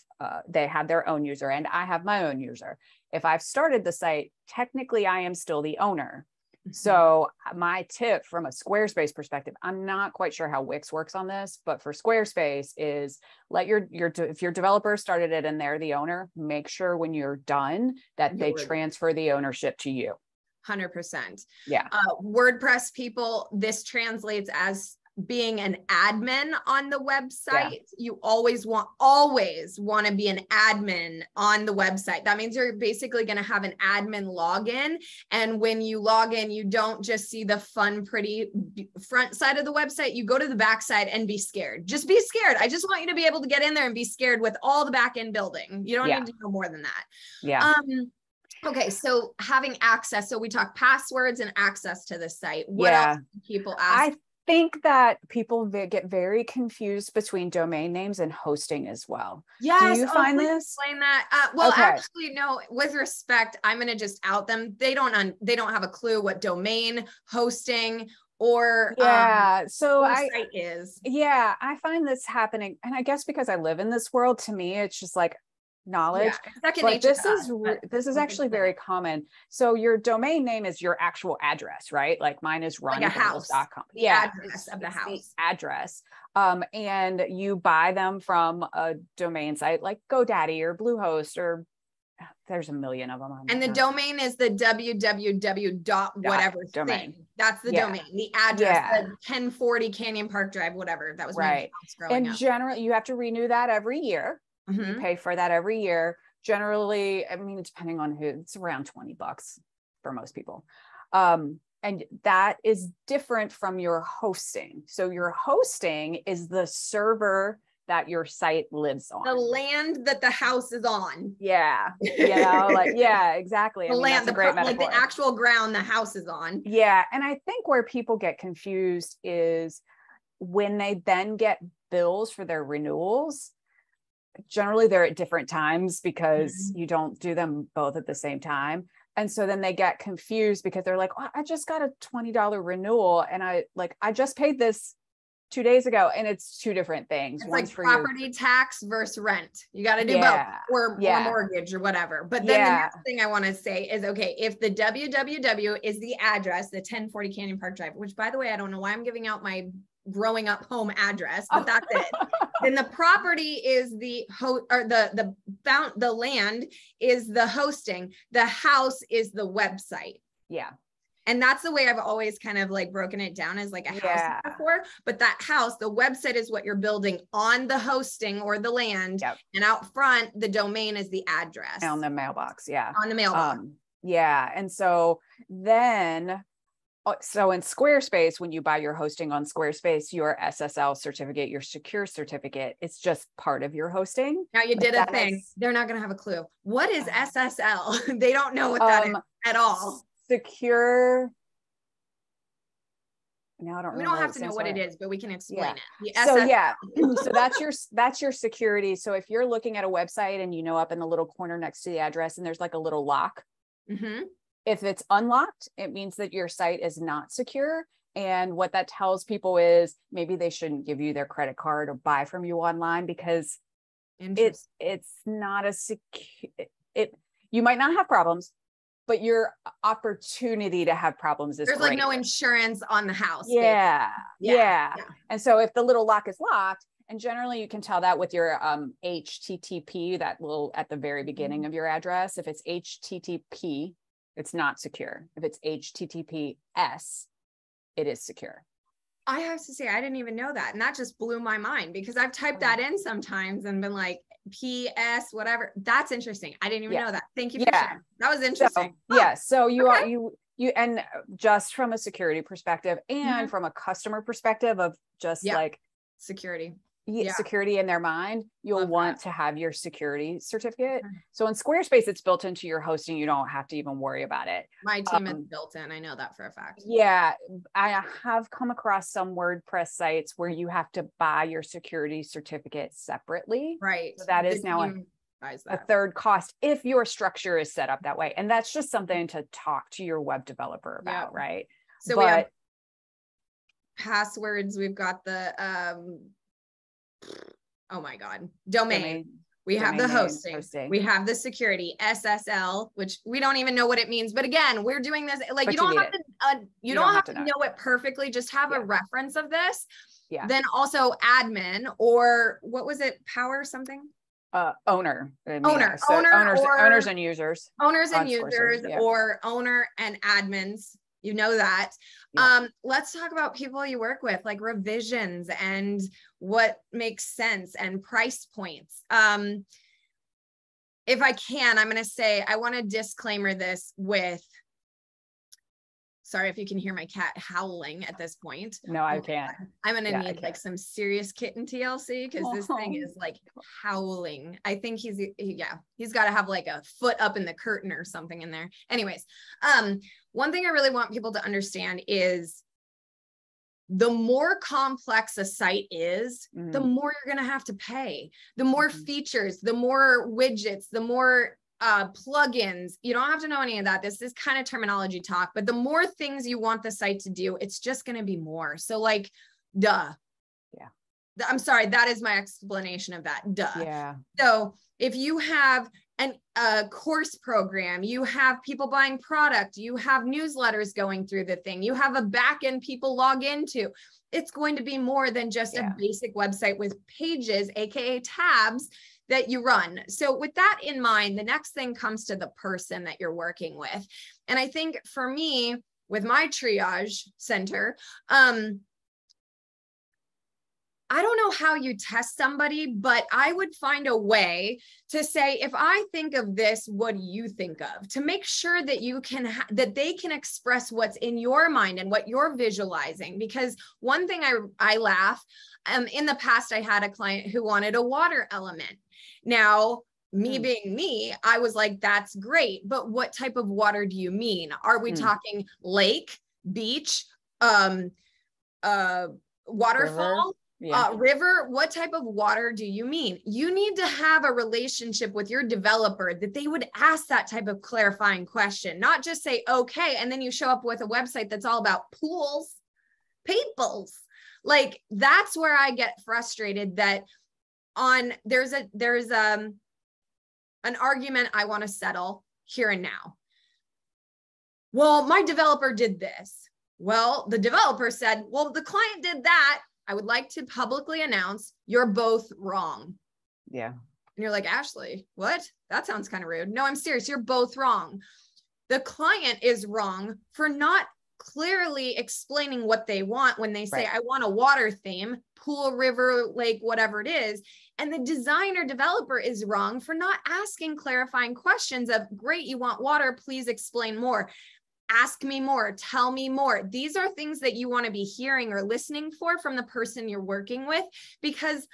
their own user and I have my own user. If I've started the site, technically I am still the owner. So my tip from a Squarespace perspective, I'm not quite sure how Wix works on this, but for Squarespace is let if your developer started it and they're the owner, make sure when you're done that they transfer the ownership to you. 100%. Yeah. WordPress people, this translates as being an admin on the website. Yeah. You always want to be an admin on the website. That means you're basically going to have an admin login. And when you log in, you don't just see the fun, pretty front side of the website. You go to the back side and be scared. Just be scared. I just want you to be able to get in there and be scared with all the back end building. You don't need to know more than that. Yeah. Okay, so having access. So we talk passwords and access to the site. What else do people ask? I think that people get very confused between domain names and hosting as well. Yes. Do you find this? Explain that. Actually, no. With respect, I'm going to just out them. They don't have a clue what domain, hosting, or site is. Yeah, I find this happening, and I guess because I live in this world, to me, it's just like knowledge. But this is actually very common. So your domain name is your actual address, right? Like mine is ronnie.com. Yeah, address of the house. Address. And you buy them from a domain site like GoDaddy or Bluehost, or there's a million of them. And the domain is the www. domain. That's the domain. The address, the 1040 Canyon Park Drive, whatever. That was right. And generally, you have to renew that every year. You pay for that every year. Generally, I mean, depending on who, it's around $20 for most people. And that is different from your hosting. So your hosting is the server that your site lives on. The land that the house is on. Yeah. Exactly. The land, that's a great metaphor. Like the actual ground the house is on. Yeah. And I think where people get confused is when they then get bills for their renewals, generally they're at different times because you don't do them both at the same time. And so then they get confused because they're like, oh, I just got a $20 renewal. And I just paid this 2 days ago, and it's two different things. It's One's like for property tax versus rent. You got to do both, or mortgage or whatever. But then the next thing I want to say is, okay, if the www is the address, the 1040 Canyon Park Drive, which by the way, I don't know why I'm giving out my growing up home address, but that's it. Then the property is the the land is the hosting. The house is the website. Yeah. And that's the way I've always kind of like broken it down as like a house before. But that house, the website is what you're building on the hosting or the land. Yep. And out front, the domain is the address. On the mailbox. Yeah. On the mailbox. Yeah. And so then, so in Squarespace, when you buy your hosting on Squarespace, your SSL certificate, your secure certificate, it's just part of your hosting. Now you did a thing. They're not going to have a clue. What is SSL? They don't know what that is at all. Secure. Now I don't. We don't have to know what it is, but we can explain it. So that's your security. So if you're looking at a website and you know up in the little corner next to the address and there's like a little lock, if it's unlocked, it means that your site is not secure. And what that tells people is maybe they shouldn't give you their credit card or buy from you online because it's not a secure. You might not have problems, but your opportunity to have problems is there's great. Like no insurance on the house. Yeah. And so if the little lock is locked, and generally you can tell that with your HTTP, that will at the very beginning of your address. If it's HTTP, it's not secure. If it's HTTPS, it is secure. I have to say, I didn't even know that. And that just blew my mind because I've typed that in sometimes and been like, PS, whatever. That's interesting. I didn't even know that. Thank you for sharing. That was interesting. So you and just from a security perspective and from a customer perspective of just like security. Security in their mind, you'll want to have your security certificate. So in Squarespace, it's built into your hosting. You don't have to even worry about it. My team is built in. I know that for a fact. Yeah. I have come across some WordPress sites where you have to buy your security certificate separately. Right. So that is now a third cost if your structure is set up that way. And that's just something to talk to your web developer about, right? So we have passwords. We've got the oh my God, domain. We have the hosting. We have the security, SSL, which we don't even know what it means. But again, we're doing this like you don't have to you don't have to know it perfectly. Just have a reference of this. Yeah. Then also admin, or what was it? Power something? Owner. Owners and users. Owners and users, or owner and admins. You know that. Let's talk about people you work with, like revisions and what makes sense and price points. If I can, I'm going to say, I want to disclaimer this with, sorry if you can hear my cat howling at this point. No, I can't. I'm going to need like some serious kitten TLC because this thing is like howling. I think he's got to have like a foot up in the curtain or something in there. Anyways, one thing I really want people to understand is the more complex a site is, the more you're going to have to pay, the more features, the more widgets, the more plugins. You don't have to know any of that. This is kind of terminology talk, but the more things you want the site to do, it's just going to be more. So like, duh. Yeah. I'm sorry. That is my explanation of that. Duh. Yeah. So if you have a course program, you have people buying product, you have newsletters going through the thing, you have a backend people log into, it's going to be more than just a basic website with pages, AKA tabs that you run. So with that in mind, the next thing comes to the person that you're working with. And I think for me, with my triage center, I don't know how you test somebody, but I would find a way to say, if I think of this, what do you think of? To make sure that you can, that they can express what's in your mind and what you're visualizing. Because one thing I laugh, in the past, I had a client who wanted a water element. Now, me being me, I was like, that's great. But what type of water do you mean? Are we talking lake, beach, waterfall? River, what type of water do you mean? You need to have a relationship with your developer that they would ask that type of clarifying question, not just say, okay, and then you show up with a website that's all about pools, peoples. Like, that's where I get frustrated that there's an argument I want to settle here and now. Well, my developer did this. Well, the developer said, well, the client did that. I would like to publicly announce you're both wrong. Yeah. And you're like, Ashley, what? That sounds kind of rude. No, I'm serious. You're both wrong. The client is wrong for not clearly explaining what they want when they say, I want a water theme, pool, river, lake, whatever it is. And the designer developer is wrong for not asking clarifying questions of, great, you want water, please explain more. Ask me more, tell me more. These are things that you want to be hearing or listening for from the person you're working with, because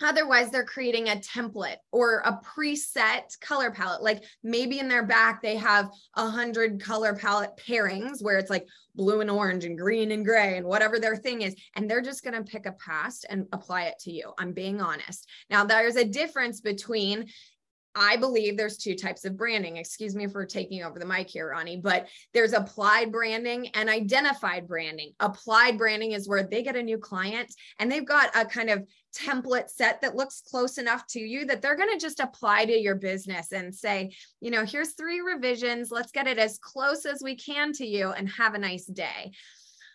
otherwise they're creating a template or a preset color palette. Like maybe in their back, they have 100 color palette pairings where it's like blue and orange and green and gray and whatever their thing is. And they're just going to pick a past and apply it to you. I'm being honest. Now, there's a difference between, I believe there's two types of branding. Excuse me for taking over the mic here, Ronii, but there's applied branding and identified branding. Applied branding is where they get a new client and they've got a kind of template set that looks close enough to you that they're going to just apply to your business and say, you know, here's 3 revisions. Let's get it as close as we can to you and have a nice day.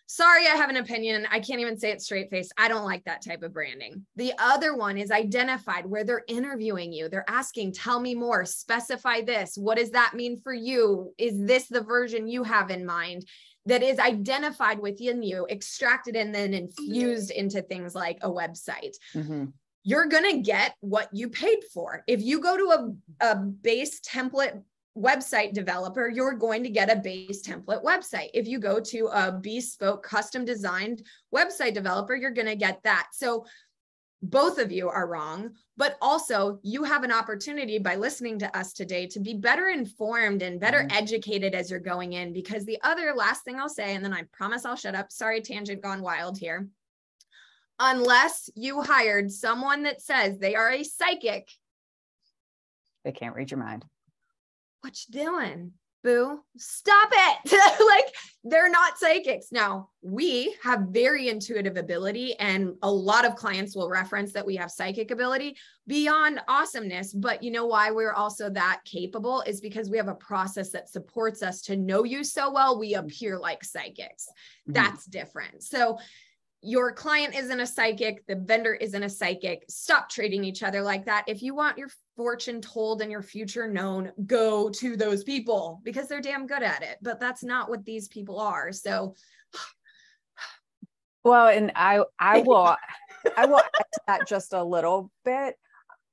Sorry, I have an opinion. I can't even say it straight faced. I don't like that type of branding. The other one is identified, where they're interviewing you. They're asking, tell me more, specify this. What does that mean for you? Is this the version you have in mind? That is identified within you, extracted, and then infused into things like a website. Mm-hmm. You're going to get what you paid for. If you go to a base template website developer, you're going to get a base template website. If you go to a bespoke custom designed website developer, you're going to get that. So both of you are wrong, but also you have an opportunity by listening to us today to be better informed and better educated as you're going in, because the other last thing I'll say, and then I promise I'll shut up. Sorry, tangent gone wild here. Unless you hired someone that says they are a psychic, they can't read your mind. What you doing, boo? Stop it. Like, they're not psychics. Now, we have very intuitive ability, and a lot of clients will reference that we have psychic ability beyond awesomeness. But you know why we're also that capable is because we have a process that supports us to know you so well, we appear like psychics. That's different. So your client isn't a psychic, the vendor isn't a psychic. Stop treating each other like that. If you want your fortune told and your future known, go to those people because they're damn good at it. But that's not what these people are. So, well, and I will add to that just a little bit.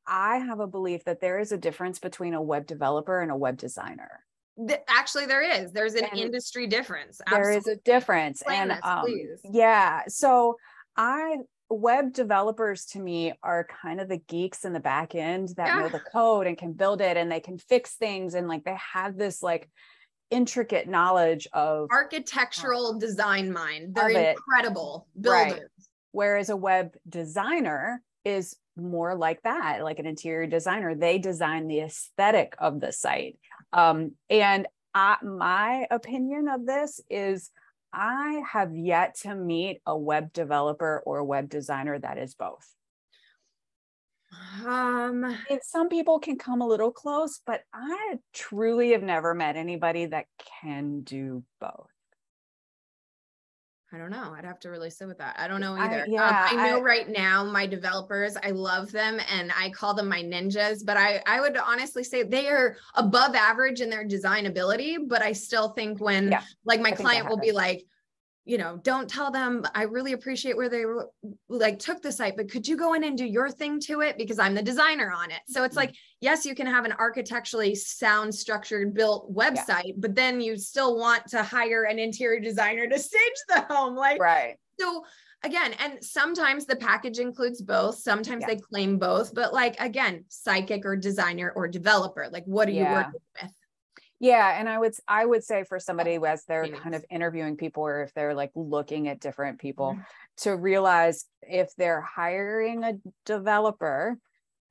I have a belief that there is a difference between a web developer and a web designer. Actually, there's an industry difference. Absolutely. There is a difference. Explain this, please. Yeah. So web developers to me are kind of the geeks in the back end that know the code and can build it, and they can fix things. And like, they have this like intricate knowledge of architectural design mind. They're incredible builders. Right. Whereas a web designer is more like that, like an interior designer. They design the aesthetic of the site. And my opinion of this is I have yet to meet a web developer or a web designer that is both. Some people can come a little close, but I truly have never met anybody that can do both. I don't know. I'd have to really sit with that. I don't know either. I know right now my developers, I love them and I call them my ninjas, but I would honestly say they are above average in their design ability. But I still think when like my client will be like, you know, don't tell them, I really appreciate where they like took the site, but could you go in and do your thing to it? Because I'm the designer on it. So it's like, yes, you can have an architecturally sound, structured, built website, but then you still want to hire an interior designer to stage the home. Like, right. So again, and sometimes the package includes both. Sometimes they claim both, but like, again, psychic or designer or developer, like, what are you working with? Yeah. And I would say for somebody as they're kind of interviewing people, or if they're like looking at different people, to realize if they're hiring a developer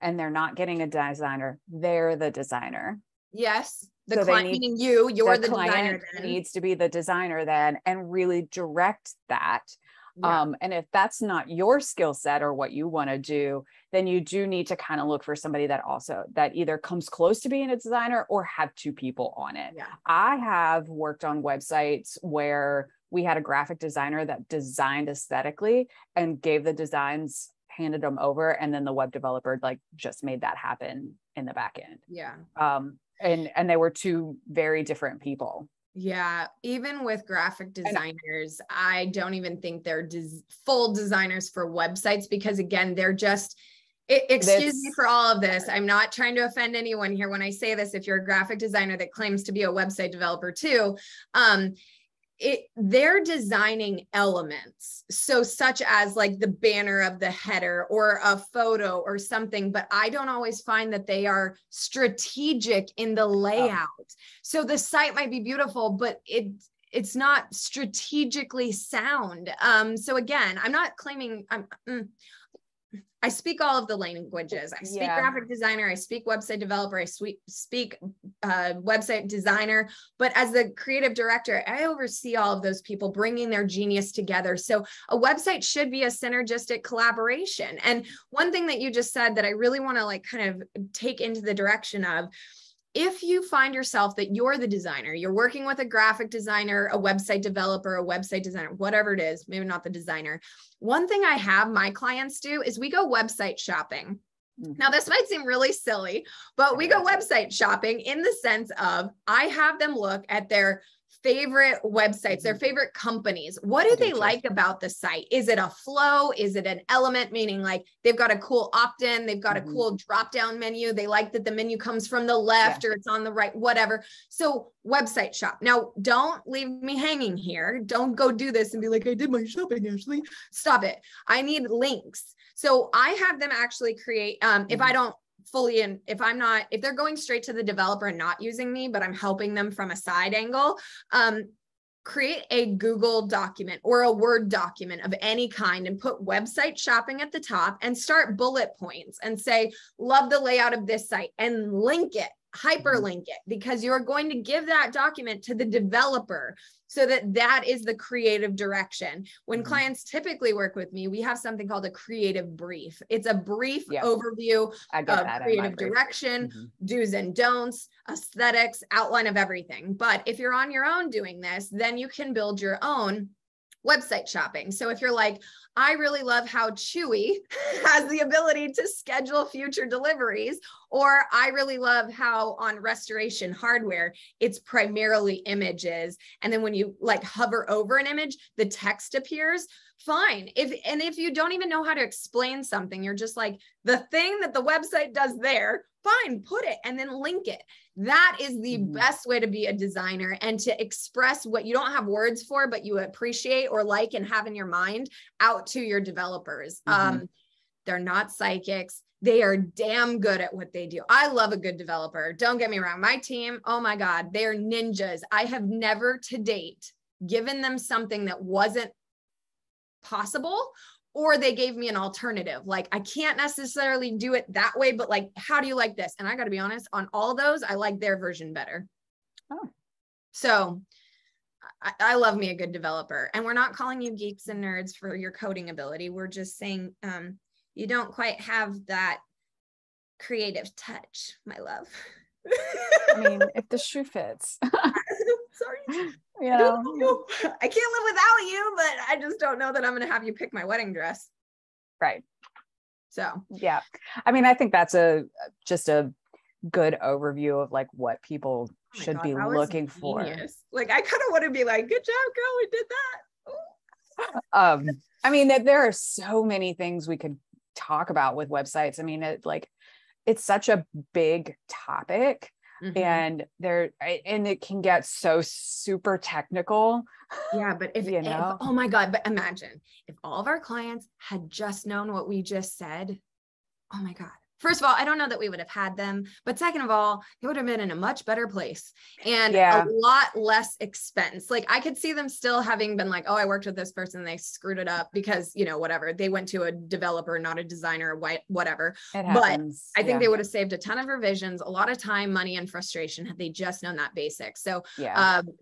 and they're not getting a designer, they're the designer. Yes. The client, meaning you're the designer then. Needs to be the designer then, and really direct that. Yeah. And if that's not your skill set or what you want to do, then you do need to kind of look for somebody that either comes close to being a designer or have two people on it. Yeah. I have worked on websites where we had a graphic designer that designed aesthetically and gave the designs, handed them over, and then the web developer like just made that happen in the back end. Yeah. And they were two very different people. Yeah. Even with graphic designers, I don't even think they're full designers for websites, because again, they're just, excuse me for all of this. I'm not trying to offend anyone here when I say this. If you're a graphic designer that claims to be a website developer too, they're designing elements. So such as like the banner of the header or a photo or something, but I don't always find that they are strategic in the layout. So the site might be beautiful, but it's not strategically sound. So again, I'm not claiming I speak all of the languages. I speak graphic designer, I speak website developer, I speak website designer, but as the creative director, I oversee all of those people bringing their genius together. So a website should be a synergistic collaboration. And one thing that you just said that I really want to like kind of take into the direction of, if you find yourself that you're the designer, you're working with a graphic designer, a website developer, a website designer, whatever it is, maybe not the designer. One thing I have my clients do is we go website shopping. Now, this might seem really silly, but we go website shopping in the sense of I have them look at their favorite websites, their favorite companies. What do they like about the site? Is it a flow? Is it an element? Meaning like they've got a cool opt-in, they've got a cool drop-down menu. They like that the menu comes from the left or it's on the right, whatever. So website shop. Now, don't leave me hanging here. Don't go do this and be like, I did my shopping, Ashley. Stop it. I need links. So I have them actually create, if I don't fully, and if they're going straight to the developer and not using me, but I'm helping them from a side angle, create a Google document or a Word document of any kind and put website shopping at the top and start bullet points and say, love the layout of this site, and link it, hyperlink it, because you're going to give that document to the developer so that is the creative direction. When clients typically work with me, we have something called a creative brief. It's a brief overview of creative direction, do's and don'ts, aesthetics, outline of everything. But if you're on your own doing this, then you can build your own website shopping. So if you're like, I really love how Chewy has the ability to schedule future deliveries, or I really love how on Restoration Hardware, it's primarily images. And then when you like hover over an image, the text appears. Fine. If you don't even know how to explain something, you're just like, the thing that the website does there, fine, put it and then link it. That is the best way to be a designer and to express what you don't have words for, but you appreciate or like and have in your mind out to your developers. They're not psychics. They are damn good at what they do. I love a good developer. Don't get me wrong. My team, oh my God, they're ninjas. I have never to date given them something that wasn't possible, or they gave me an alternative. Like, I can't necessarily do it that way, but like, how do you like this? And I got to be honest, on all those, I like their version better. So I love me a good developer. And we're not calling you geeks and nerds for your coding ability. We're just saying you don't quite have that creative touch, my love. I mean, if the shoe fits. Sorry. You know, I can't live without you, but I just don't know that I'm going to have you pick my wedding dress. Right. So, yeah. I mean, I think that's just a good overview of like what people should be looking for. Like, I kind of want to be like, good job, girl. We did that. I mean, there are so many things we could talk about with websites. I mean, it's such a big topic. And it can get so super technical. Yeah, but if oh my God, but imagine if all of our clients had just known what we just said. Oh my God, first of all, I don't know that we would have had them, but second of all, they would have been in a much better place and a lot less expense. Like I could see them still having been like, oh, I worked with this person and they screwed it up because, you know, whatever, they went to a developer, not a designer, whatever. But I think they would have saved a ton of revisions, a lot of time, money, and frustration had they just known that basic. So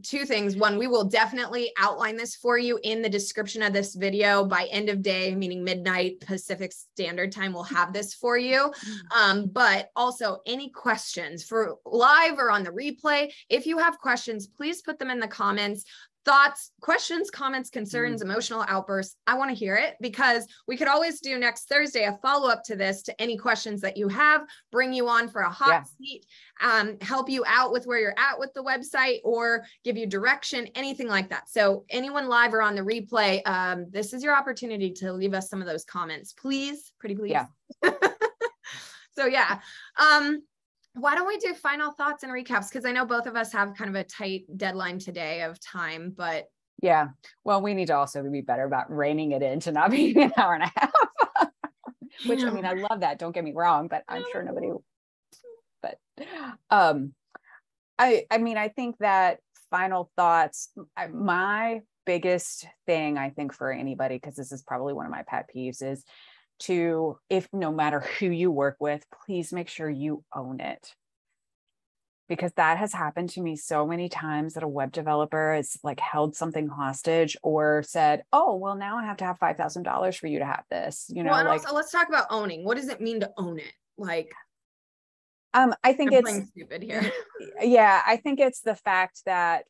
two things. One, we will definitely outline this for you in the description of this video by end of day, meaning midnight Pacific Standard Time. We'll have this for you. But also any questions for live or on the replay, if you have questions, please put them in the comments. Thoughts, questions, comments, concerns, emotional outbursts. I want to hear it because we could always do next Thursday a follow-up to this, to any questions that you have, bring you on for a hot seat, help you out with where you're at with the website or give you direction, anything like that. So anyone live or on the replay, this is your opportunity to leave us some of those comments, please. Pretty please. Yeah. So why don't we do final thoughts and recaps? Because I know both of us have kind of a tight deadline today of time, but well, we need to also be better about reining it in to not be an hour and a half. Which I mean, I love that. Don't get me wrong, but I'm sure nobody. But I mean, I think that final thoughts. My biggest thing, I think, for anybody, because this is probably one of my pet peeves, is to, if no matter who you work with, please make sure you own it. Because that has happened to me so many times that a web developer has like held something hostage or said, oh, well, now I have to have $5,000 for you to have this, you know, well, and like, also, let's talk about owning. What does it mean to own it? Like, I think I'm playing stupid here. I think it's the fact that,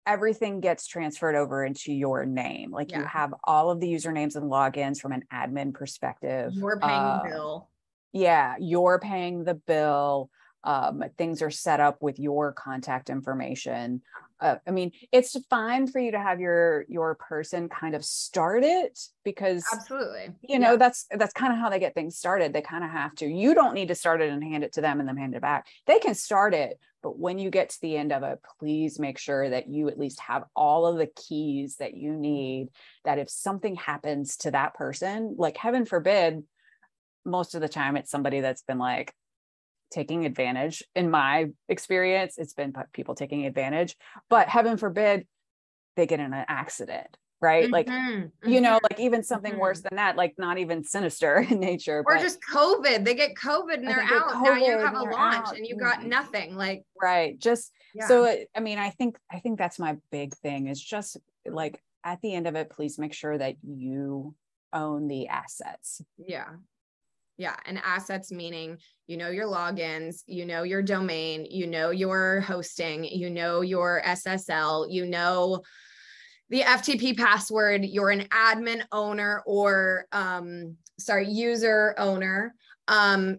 everything gets transferred over into your name. Like you have all of the usernames and logins from an admin perspective. You're paying the bill. Yeah, you're paying the bill. Things are set up with your contact information. I mean, it's fine for you to have your person kind of start it because absolutely, you know, that's kind of how they get things started. They kind of have to. You don't need to start it and hand it to them and then hand it back. They can start it, but when you get to the end of it, please make sure that you at least have all of the keys that you need, that if something happens to that person, like heaven forbid, most of the time it's somebody that's been like taking advantage. In my experience, it's been people taking advantage, but heaven forbid they get in an accident, right? Like, you know, like even something worse than that, like not even sinister in nature. Or just COVID, they get COVID and they're out. Now you have a launch and you got nothing, like. Right. Just, so, I mean, I think that's my big thing is just like, at the end of it, please make sure that you own the assets. Yeah. And assets meaning, you know, your logins, you know, your domain, you know, your hosting, you know, your SSL, you know, the FTP password, you're an admin owner or, user owner.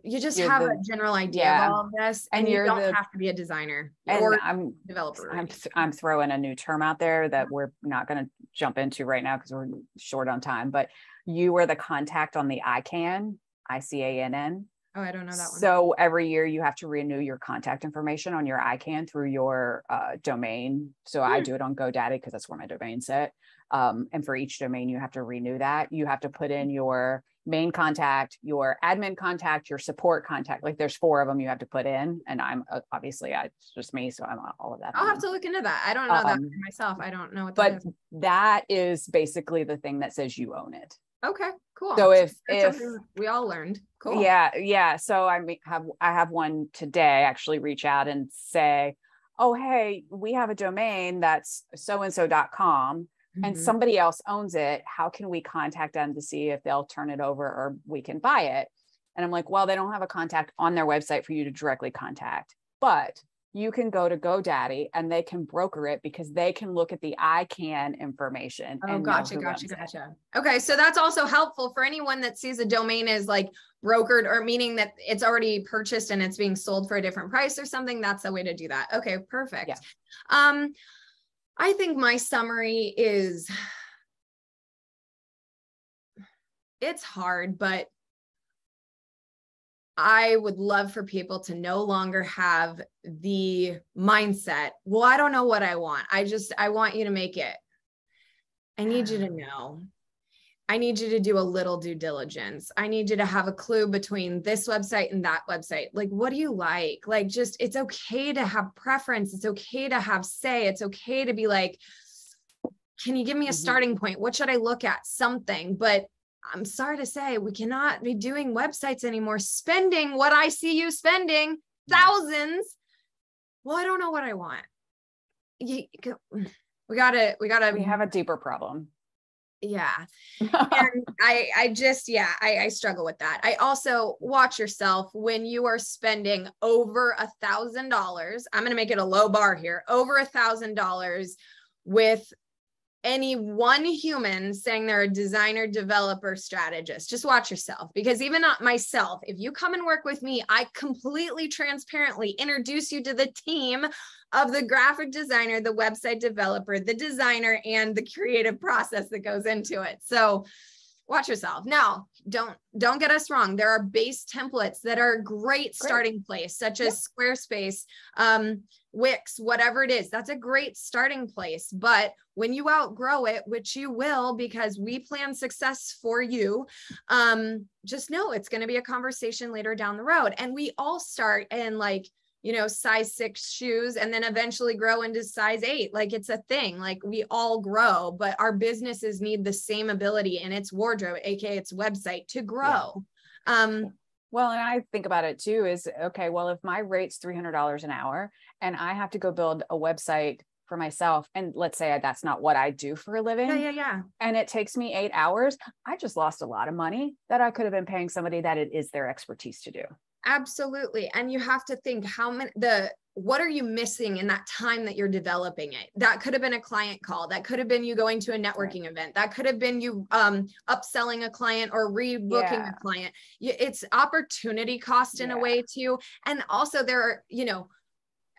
You just have a general idea of all of this and you don't have to be a designer or developer. I'm throwing a new term out there that we're not going to jump into right now because we're short on time, but you are the contact on the ICANN. ICANN. Oh, I don't know that one. So every year you have to renew your contact information on your ICANN through your domain. So I do it on GoDaddy because that's where my domain's at. And for each domain, you have to renew that. You have to put in your main contact, your admin contact, your support contact. Like there's 4 of them you have to put in. And I'm obviously it's just me. So I'm on all of that. I'll have to look into that. I don't know that for myself. I don't know what that is. But that is basically the thing that says you own it. Okay, cool. So if we all learned, cool. Yeah. So I have one today actually reach out and say, oh, hey, we have a domain that's so-and-so.com and somebody else owns it. How can we contact them to see if they'll turn it over or we can buy it? And I'm like, well, they don't have a contact on their website for you to directly contact, but you can go to GoDaddy and they can broker it because they can look at the ICANN information. Oh, gotcha. Okay. So that's also helpful for anyone that sees a domain as like brokered or meaning that it's already purchased and it's being sold for a different price or something. That's a way to do that. Okay, perfect. Yeah. I think my summary is, it's hard, but I would love for people to no longer have the mindset, well, I don't know what I want. I want you to make it. I need you to know. I need you to do a little due diligence. I need you to have a clue between this website and that website. Like, what do you like? Like, just, it's okay to have preference. It's okay to have say. It's okay to be like, can you give me a starting point? What should I look at? Something. But I'm sorry to say, we cannot be doing websites anymore, spending what I see you spending, thousands. Well, I don't know what I want. We have a deeper problem. Yeah. And I struggle with that. I also watch yourself when you are spending over $1,000. I'm going to make it a low bar here, over $1,000 with any one human saying they're a designer, developer, strategist. Just watch yourself, because even not myself, if you come and work with me, I completely transparently introduce you to the team of the graphic designer, the website developer, the designer, and the creative process that goes into it. So watch yourself. Now, don't get us wrong. There are base templates that are a great starting place, such as Squarespace, Wix, whatever it is. That's a great starting place. But when you outgrow it, which you will, because we plan success for you, just know it's going to be a conversation later down the road. And we all start in like, size 6 shoes and then eventually grow into size 8. Like, it's a thing. Like, we all grow, but our businesses need the same ability in its wardrobe, aka its website, to grow. Yeah. Well, and I think about it too is, okay, well, if my rate's $300 an hour and I have to go build a website for myself, and let's say that's not what I do for a living. Yeah. And it takes me 8 hours, I just lost a lot of money that I could have been paying somebody that it is their expertise to do. Absolutely. And you have to think what are you missing in that time that you're developing it? That could have been a client call. That could have been you going to a networking event. That could have been you upselling a client or rebooking a client. It's opportunity cost in a way too. And also there are,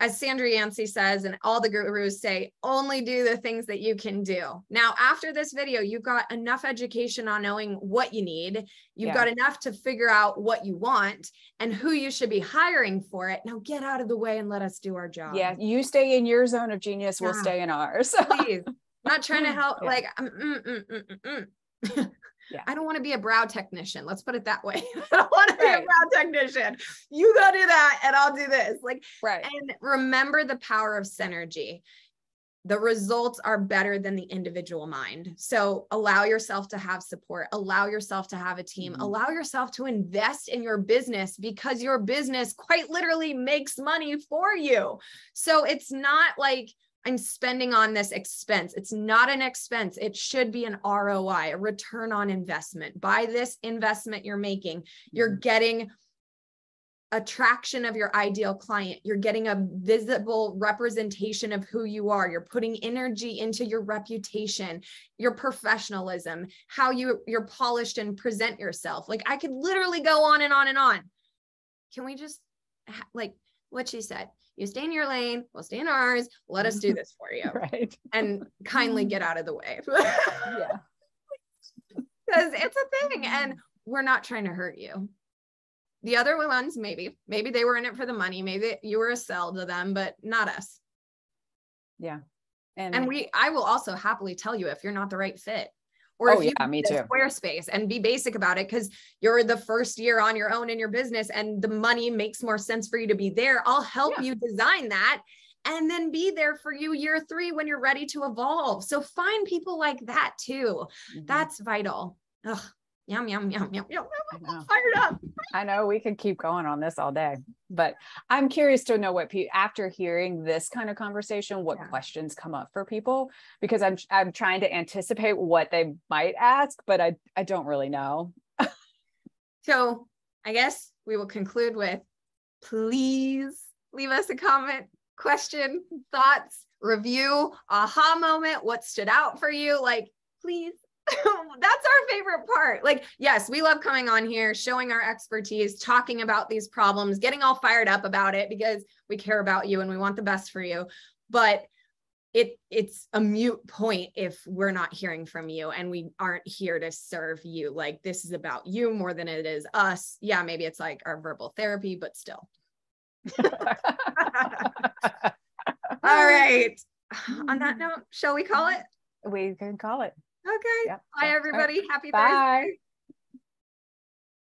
as Sandra Yancey says, and all the gurus say, only do the things that you can do. Now, after this video, you've got enough education on knowing what you need. You've got enough to figure out what you want and who you should be hiring for it. Now get out of the way and let us do our job. Yeah. You stay in your zone of genius. We'll stay in ours. Please. Not trying to help. Like, I don't want to be a brow technician. Let's put it that way. I don't want to be a brow technician. You go do that and I'll do this. And remember the power of synergy. The results are better than the individual mind. So allow yourself to have support, allow yourself to have a team, allow yourself to invest in your business, because your business quite literally makes money for you. So it's not like, I'm spending on this expense. It's not an expense. It should be an ROI, a return on investment. By this investment you're making, you're getting a traction of your ideal client. You're getting a visible representation of who you are. You're putting energy into your reputation, your professionalism, how you're polished and present yourself. Like, I could literally go on and on and on. Can we just like what she said? You stay in your lane, we'll stay in ours. Let us do this for you. And kindly get out of the way. Because it's a thing and we're not trying to hurt you. The other ones, maybe they were in it for the money. Maybe you were a sell to them, but not us. Yeah. And I will also happily tell you if you're not the right fit. Or if you me too. Squarespace, and be basic about it, because you're the first year on your own in your business and the money makes more sense for you to be there. I'll help you design that and then be there for you year 3 when you're ready to evolve. So find people like that too. That's vital. Ugh. Yum, yum, yum, yum, yum. I'm fired up. I know we could keep going on this all day, but I'm curious to know what after hearing this kind of conversation, what questions come up for people, because I'm trying to anticipate what they might ask, but I don't really know. So I guess we will conclude with, please leave us a comment, question, thoughts, review, aha moment, what stood out for you, like, please. That's our favorite part. Like, yes, we love coming on here, showing our expertise, talking about these problems, getting all fired up about it because we care about you and we want the best for you. But it's a moot point if we're not hearing from you and we aren't here to serve you. Like, this is about you more than it is us. Yeah, maybe it's like our verbal therapy, but still. All right. On that note, shall we call it? We can call it. Okay. Yeah. Bye, everybody. Happy Bye. Thursday.